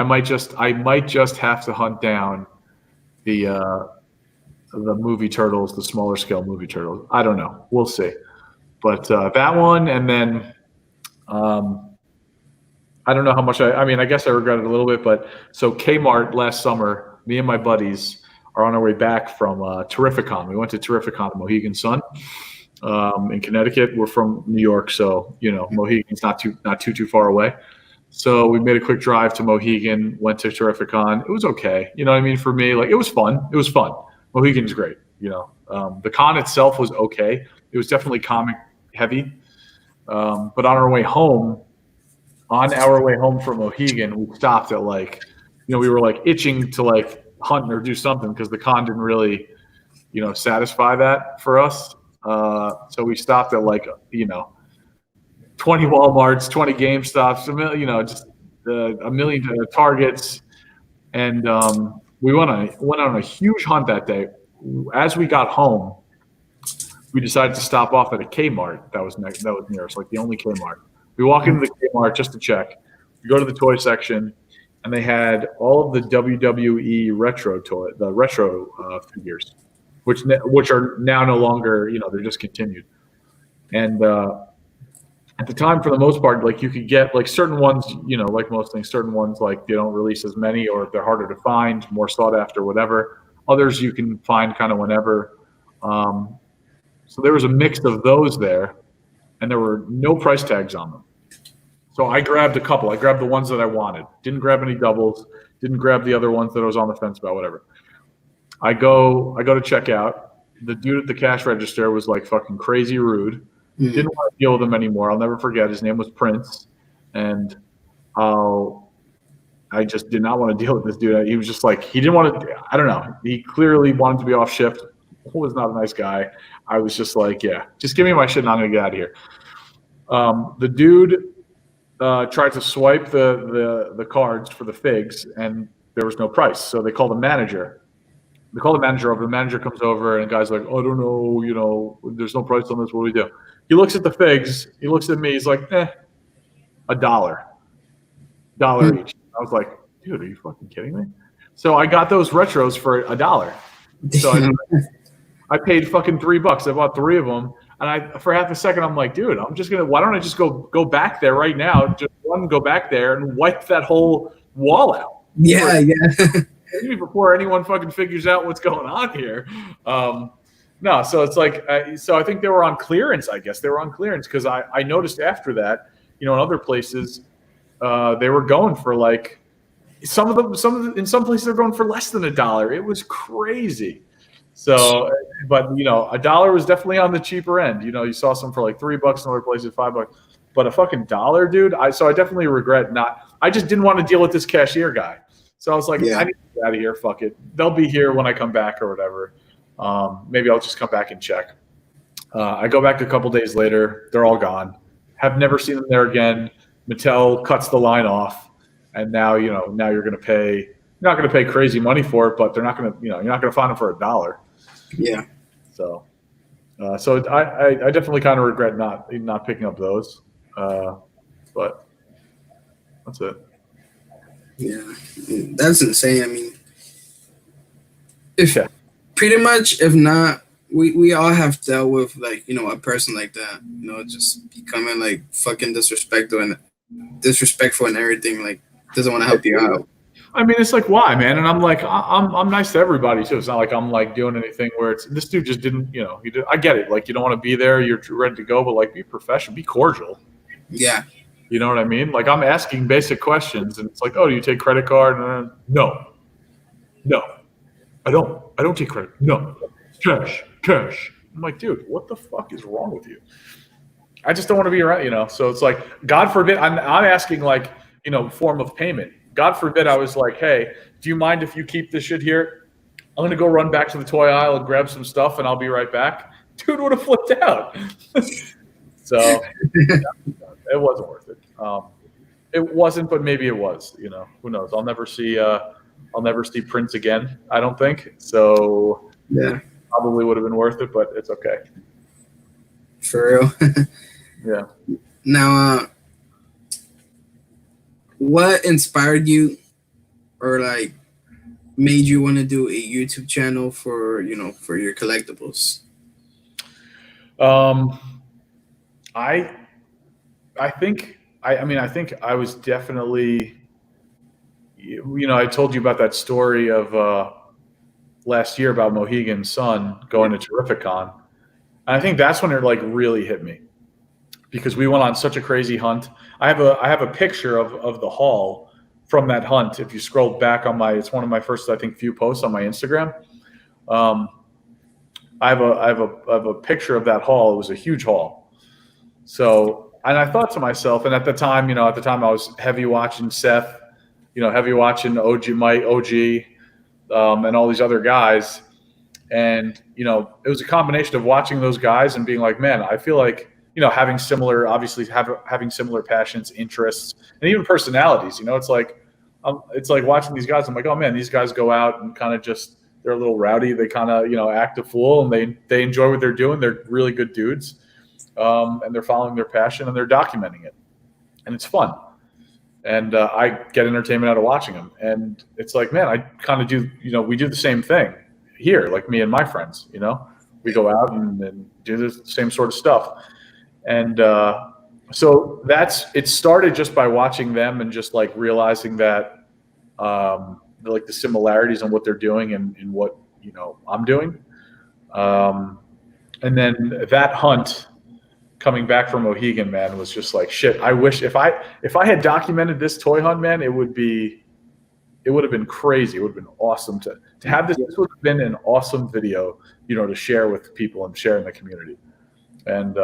might just have to hunt down the movie Turtles, the smaller scale movie Turtles. I don't know. We'll see. But that one, and then I don't know how much I guess I regret it a little bit, but so Kmart last summer, me and my buddies are on our way back from Terrificon. We went to Terrificon in Mohegan Sun in Connecticut. We're from New York, so Mohegan's not too far away. So we made a quick drive to Mohegan, went to Terrificon. It was okay. You know what I mean? For me, like it was fun. Mohegan's great. The con itself was okay. It was definitely comic heavy. But on our way home from Mohegan, we stopped at we were like itching to like hunt or do something because the con didn't really, satisfy that for us. So we stopped at 20 Walmarts, 20 GameStops, just a million Targets. And we went on a huge hunt that day. As we got home, we decided to stop off at a Kmart that was near us, like the only Kmart. We walk into the Kmart just to check. We go to the toy section, and they had all of the WWE retro figures, which are now no longer, they're discontinued. And at the time, for the most part, like you could get like certain ones, like most things, certain ones like they don't release as many, or they're harder to find, more sought after, whatever. Others you can find kind of whenever. So there was a mix of those there, and there were no price tags on them. So I grabbed a couple. I grabbed the ones that I wanted. Didn't grab any doubles. Didn't grab the other ones that I was on the fence about, whatever. I go to check out. The dude at the cash register was like fucking crazy rude. Didn't want to deal with him anymore. I'll never forget. His name was Prince. And I just did not want to deal with this dude. He was just like, he didn't want to, I don't know. He clearly wanted to be off shift. Was not a nice guy. I was just like, yeah, just give me my shit and I'm going to get out of here. The dude tried to swipe the cards for the figs, and there was no price. So they called the manager. They call the manager over. The manager comes over, and the guy's like, oh, I don't know, there's no price on this. What do we do? He looks at the figs. He looks at me. He's like, $1. $1 each. I was like, dude, are you fucking kidding me? So I got those retros for $1. So I paid fucking $3. I bought 3 of them. And for half a second, I'm like, dude, why don't I just go back there right now? Just go back there and wipe that whole wall out. Yeah. Before anyone fucking figures out what's going on here. No, so it's like, so I think they were on clearance, I guess. They were on clearance because I noticed after that, in other places, they were going for like, in some places they're going for less than $1. It was crazy. So, but $1 was definitely on the cheaper end. You saw some for like $3 in other places, $5, but a fucking $1, dude. So I definitely regret not. I just didn't want to deal with this cashier guy. So I was like, I need to get out of here. Fuck it. They'll be here when I come back or whatever. Maybe I'll just come back and check. I go back a couple days later. They're all gone. Have never seen them there again. Mattel cuts the line off, and now now you're going to pay. You're not going to pay crazy money for it, but they're not going to. You're not going to find them for $1. Yeah. So I definitely kind of regret not picking up those, but that's it. Yeah, that's insane. I mean, pretty much, if not we all have dealt with, like, you know, a person like that, you know, just becoming like fucking disrespectful and everything, like doesn't want to help you out. I mean, it's like, why, man? And I'm like, I'm nice to everybody too. It's not like I'm like doing anything where it's this dude just didn't, you know, I get it. Like, you don't want to be there, you're ready to go, but like, be professional, be cordial. Yeah. You know what I mean? Like, I'm asking basic questions, and it's like, oh, do you take credit card? No, I don't take credit. No, cash. I'm like, dude, what the fuck is wrong with you? I just don't want to be around, you know. So it's like, God forbid, I'm asking, like, you know, form of payment. God forbid I was like, hey, do you mind if you keep this shit here? I'm gonna go run back to the toy aisle and grab some stuff, and I'll be right back. Dude would have flipped out. So it wasn't worth it. It wasn't, but maybe it was. You know, who knows? I'll never see Prince again, I don't think. So Yeah. Probably would have been worth it, but it's okay. For real. Yeah. Now, what inspired you, or like made you want to do a YouTube channel for, you know, for your collectibles? I think I was definitely, you know, I told you about that story of last year about Mohegan's son going to Terrificon. And I think that's when it like really hit me, because we went on such a crazy hunt. I have a picture of the haul from that hunt. If you scroll back on it's one of my first, I think, few posts on my Instagram. I have a picture of that haul. It was a huge haul. So, and I thought to myself, and at the time I was heavy watching Seth, you know, heavy watching OG, Mike, OG, and all these other guys. And, you know, it was a combination of watching those guys and being like, man, I feel like, you know, having similar passions, interests, and even personalities. You know, it's like watching these guys. I'm like, oh man, these guys go out and kind of just, they're a little rowdy. They kind of, you know, act a fool, and they enjoy what they're doing. They're really good dudes, and they're following their passion and they're documenting it, and it's fun. And I get entertainment out of watching them. And it's like, man, I kind of do, you know, we do the same thing here, like me and my friends. You know, we go out and do the same sort of stuff. And so it started just by watching them and just like realizing that like the similarities in what they're doing and what, you know, I'm doing. And then that hunt coming back from Mohegan, man, was just like, shit, I wish if I had documented this toy hunt, man, it would have been crazy. It would have been awesome to have this. This would have been an awesome video, you know, to share with people and share in the community. And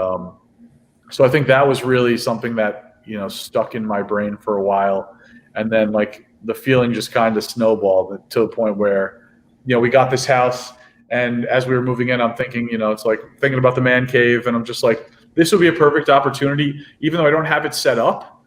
so I think that was really something that, you know, stuck in my brain for a while. And then like the feeling just kind of snowballed to the point where, you know, we got this house, and as we were moving in, I'm thinking, you know, it's like thinking about the man cave, and I'm just like, this would be a perfect opportunity, even though I don't have it set up,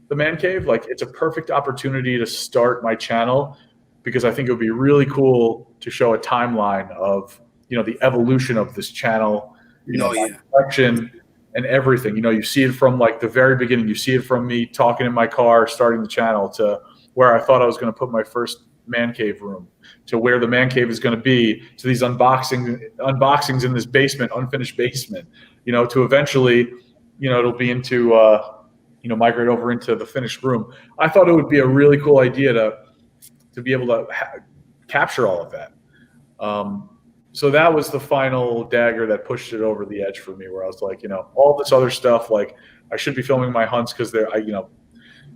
the man cave, like it's a perfect opportunity to start my channel, because I think it would be really cool to show a timeline of, you know, the evolution of this channel, you know, my collection and everything. You know, you see it from like the very beginning. You see it from me talking in my car, starting the channel, to where I thought I was going to put my first man cave room, to where the man cave is going to be, to these unboxings in this basement, unfinished basement, you know, to eventually, you know, it'll be into, you know, migrate over into the finished room. I thought it would be a really cool idea to be able to capture all of that. So that was the final dagger that pushed it over the edge for me, where I was like, you know, all this other stuff, like I should be filming my hunts because you know,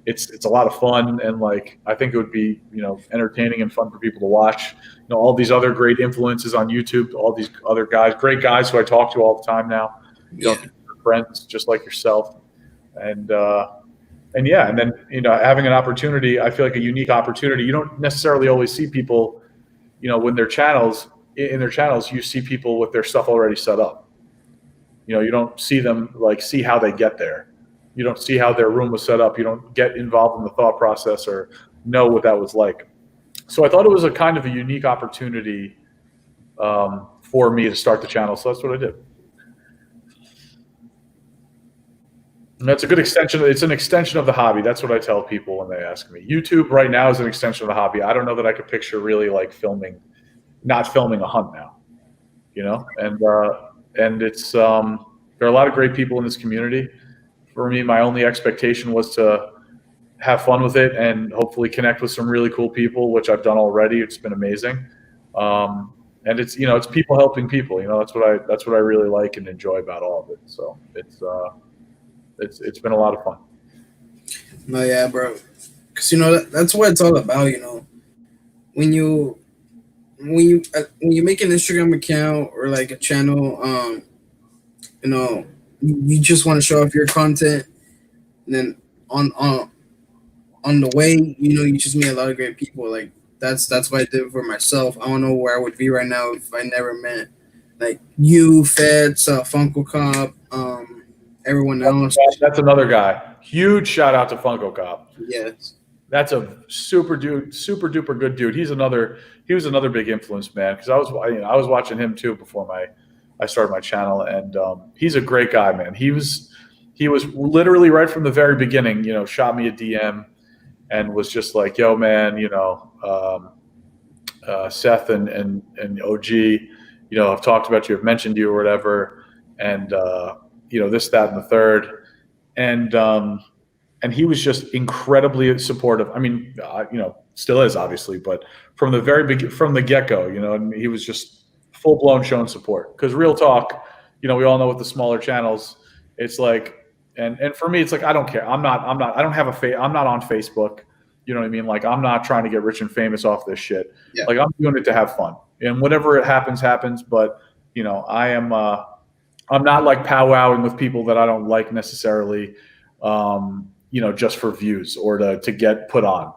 it's a lot of fun, and like I think it would be, you know, entertaining and fun for people to watch. You know, all these other great influences on YouTube, all these other guys, great guys who I talk to all the time now, you know, friends just like yourself, and yeah, and then, you know, having an opportunity, I feel like a unique opportunity. You don't necessarily always see people, you know, when in their channels, you see people with their stuff already set up. You know, you don't see them like see how they get there. You don't see how their room was set up. You don't get involved in the thought process or know what that was like. So I thought it was a kind of a unique opportunity for me to start the channel. So that's what I did. And that's a good extension. It's an extension of the hobby. That's what I tell people when they ask me. YouTube right now is an extension of the hobby. I don't know that I could picture really like not filming a hunt now. and it's there are a lot of great people in this community. For me, my only expectation was to have fun with it and hopefully connect with some really cool people, which I've done already. It's been amazing. And it's, it's people helping people, that's what I really like and enjoy about all of it. So it's been a lot of fun. No, yeah, bro. Cause that's what it's all about. When you make an Instagram account or like a channel, you just want to show off your content, and then on the way, you just meet a lot of great people. Like that's what I did for myself. I don't know where I would be right now if I never met like you, Feds, Funko Cop, everyone else. That's another guy. Huge shout out to Funko Cop. Yes. That's a super duper good dude. He was another big influence, man. Because I was watching him too before I started my channel, and he's a great guy, man. He was literally right from the very beginning, shot me a DM and was just like, yo, man, Seth and OG, I've talked about you, I've mentioned you or whatever, and this, that, and the third, and he was just incredibly supportive. I mean, still is obviously, but from the get-go, and he was just full blown showing support. Because real talk, we all know with the smaller channels, it's like, and for me, it's like I don't care. I don't have I'm not on Facebook. You know what I mean? Like I'm not trying to get rich and famous off this shit. Yeah. Like I'm doing it to have fun, and whatever it happens. But I am. I'm not like powwowing with people that I don't like necessarily. Just for views or to get put on,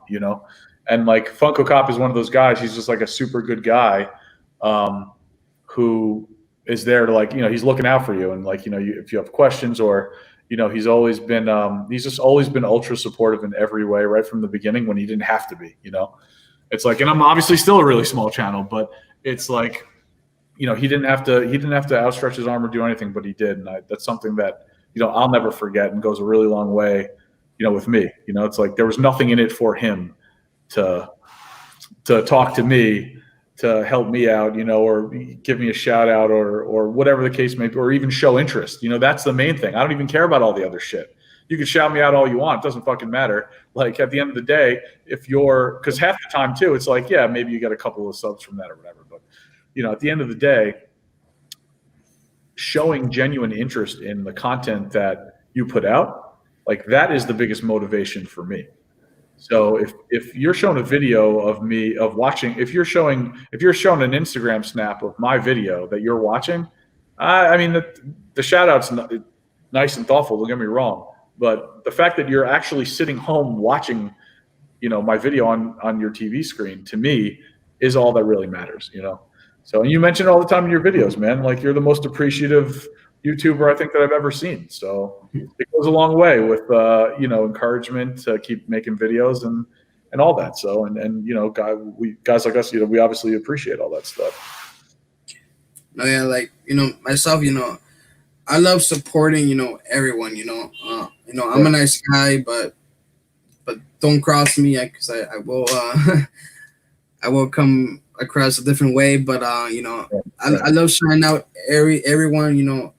and like Funko Cop is one of those guys. He's just like a super good guy, who is there to like, he's looking out for you. And like, if you have questions or, he's just always been ultra supportive in every way, right from the beginning when he didn't have to be, it's like, and I'm obviously still a really small channel, but it's like, he didn't have to outstretch his arm or do anything, but he did. And that's something that, I'll never forget and goes a really long way, with me. It's like there was nothing in it for him to talk to me, to help me out, or give me a shout out or whatever the case may be, or even show interest. That's the main thing. I don't even care about all the other shit. You can shout me out all you want. It doesn't fucking matter. Like at the end of the day, because half the time too, it's like, yeah, maybe you get a couple of subs from that or whatever. But, at the end of the day, showing genuine interest in the content that you put out, like that is the biggest motivation for me. So if you're showing a video of me if you're showing an Instagram snap of my video that you're watching, I mean the shout out's nice and thoughtful, don't get me wrong, but the fact that you're actually sitting home watching, my video on your TV screen, to me is all that really matters, So, and you mention all the time in your videos, man, like you're the most appreciative YouTuber I think that I've ever seen. So it goes a long way with encouragement to keep making videos and all that. So and guys like us, we obviously appreciate all that stuff. Oh yeah, like myself, I love supporting everyone. I'm a nice guy, but don't cross me, because I will I will come across a different way. But I love shouting out everyone.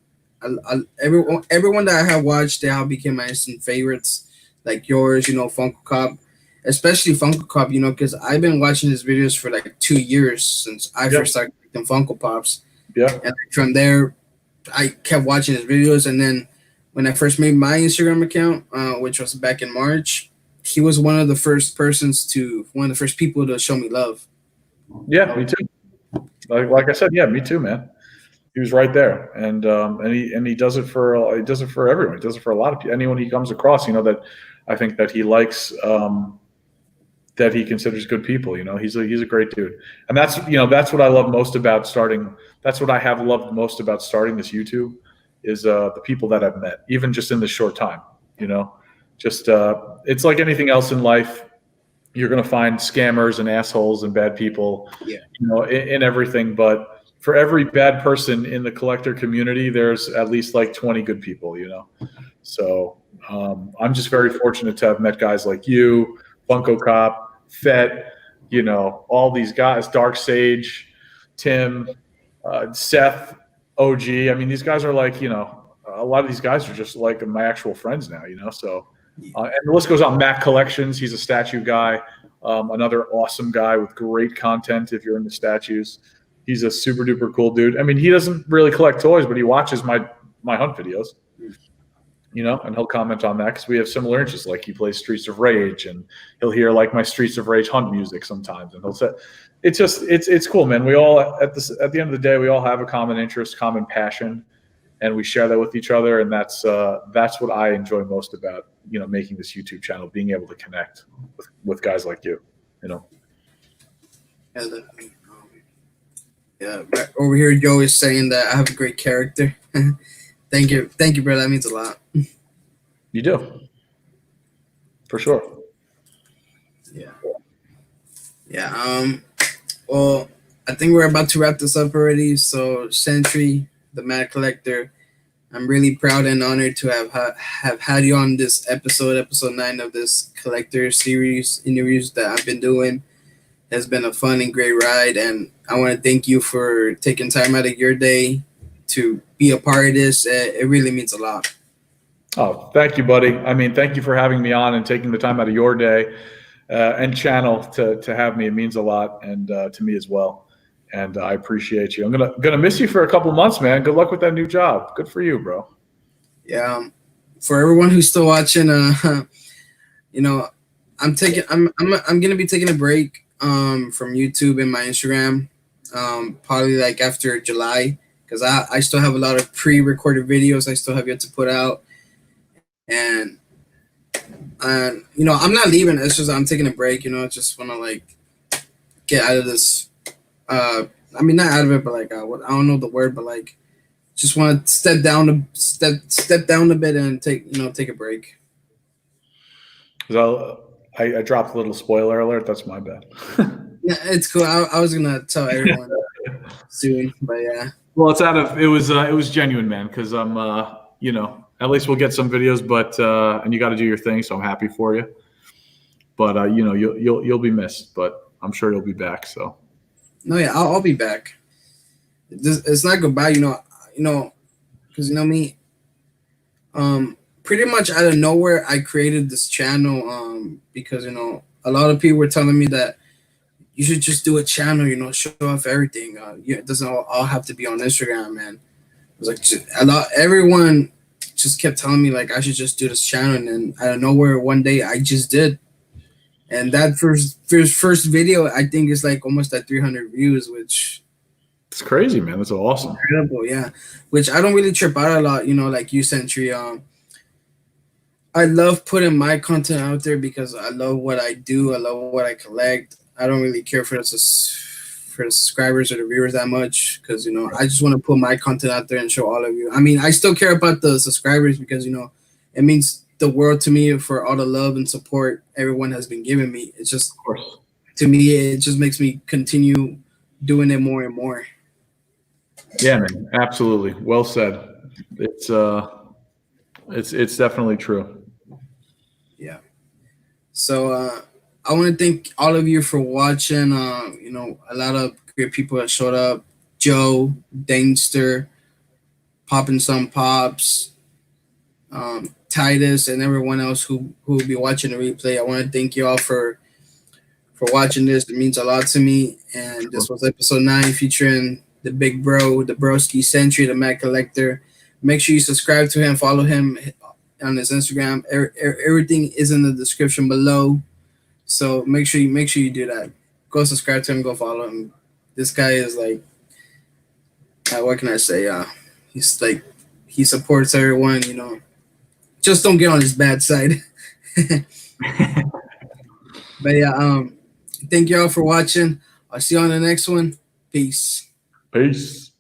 Everyone that I have watched, they all became my instant favorites, like yours, Funko Cop, especially Funko Cop, because I've been watching his videos for like 2 years since I first started collecting Funko Pops. Yeah. And from there, I kept watching his videos, and then when I first made my Instagram account, which was back in March, he was one of the first people to show me love. Yeah, me too. Like I said, yeah, me too, man. He was right there, and he does it for everyone. He does it for a lot of people. Anyone he comes across, that I think that he likes, that he considers good people. He's a great dude, and that's what I love most about starting. That's what I have loved most about starting this YouTube, is the people that I've met, even just in this short time. Just it's like anything else in life. You're gonna find scammers and assholes and bad people, in everything, but for every bad person in the collector community, there's at least like 20 good people, So I'm just very fortunate to have met guys like you, Funko Cop, Fett, all these guys, Dark Sage, Tim, Seth, OG. I mean, these guys are like, you know, a lot of these guys are just like my actual friends now, you know. So, and the list goes on. Mac Collections, he's a statue guy, another awesome guy with great content. If you're into statues, he's a super duper cool dude. I mean, he doesn't really collect toys, but he watches my hunt videos, you know, and he'll comment on that because we have similar interests. Like he plays Streets of Rage, and he'll hear like my Streets of Rage hunt music sometimes, and he'll say, it's cool, man. We all at the end of the day, we all have a common interest, common passion, and we share that with each other, and that's what I enjoy most about, you know, making this YouTube channel, being able to connect with guys like you, you know. Yeah, over here, Joe is saying that I have a great character. Thank you, bro. That means a lot. You do, for sure. Yeah. Well, I think we're about to wrap this up already. So, Sentry, the Mad Collector, I'm really proud and honored to have had you on this episode 9 of this collector series interviews that I've been doing. It's been a fun and great ride, and I want to thank you for taking time out of your day to be a part of this. It really means a lot. Oh, thank you, buddy. I mean, thank you for having me on and taking the time out of your day and channel to have me. It means a lot, and to me as well. And I appreciate you. I'm gonna miss you for a couple months, man. Good luck with that new job. Good for you, bro. Yeah. For everyone who's still watching, you know, I'm gonna be taking a break from YouTube and my Instagram, probably like after July, because I still have a lot of pre-recorded videos I still have yet to put out, and you know, I'm not leaving. It's just I'm taking a break. You know, I just want to like get out of this. I mean, not out of it, but like I don't know the word, but like just want to step down a bit and take a break. So I dropped a little spoiler alert. That's my bad. Yeah, it's cool. I was gonna tell everyone soon, but yeah. Well, it was genuine, man. Because I'm you know, at least we'll get some videos, but and you got to do your thing, so I'm happy for you. But you know, you'll be missed, but I'm sure you'll be back. So. No, yeah, I'll be back. It's not goodbye, you know, because you know me. Pretty much out of nowhere, I created this channel. Because you know, a lot of people were telling me that you should just do a channel, you know, show off everything. It doesn't all have to be on Instagram, man. It was like everyone just kept telling me like I should just do this channel, and then out of nowhere, one day I just did. And that first video, I think, is like almost at 300 views, which it's crazy, man. That's awesome. Incredible, yeah. Which I don't really trip out a lot, you know, like you, Sentry. I love putting my content out there because I love what I do. I love what I collect. I don't really care for the subscribers or the viewers that much because, you know, I just want to put my content out there and show all of you. I mean, I still care about the subscribers because, you know, it means the world to me for all the love and support everyone has been giving me. It's just, to me, it just makes me continue doing it more and more. Yeah, man, absolutely. Well said. It's definitely true. Yeah. So I want to thank all of you for watching. You know, a lot of great people that showed up. Joe, Dangster, Poppin' Some Pops, Titus, and everyone else who will be watching the replay. I want to thank you all for watching this. It means a lot to me. And this was episode 9 featuring the big bro, the broski, Sentry, the Mad Collector. Make sure you subscribe to him, follow him on his Instagram. Everything is in the description below. So make sure you do that. Go subscribe to him, go follow him. This guy is like, what can I say? He's like, he supports everyone, you know. Just don't get on his bad side. But yeah, thank you all for watching. I'll see you on the next one. Peace. Peace.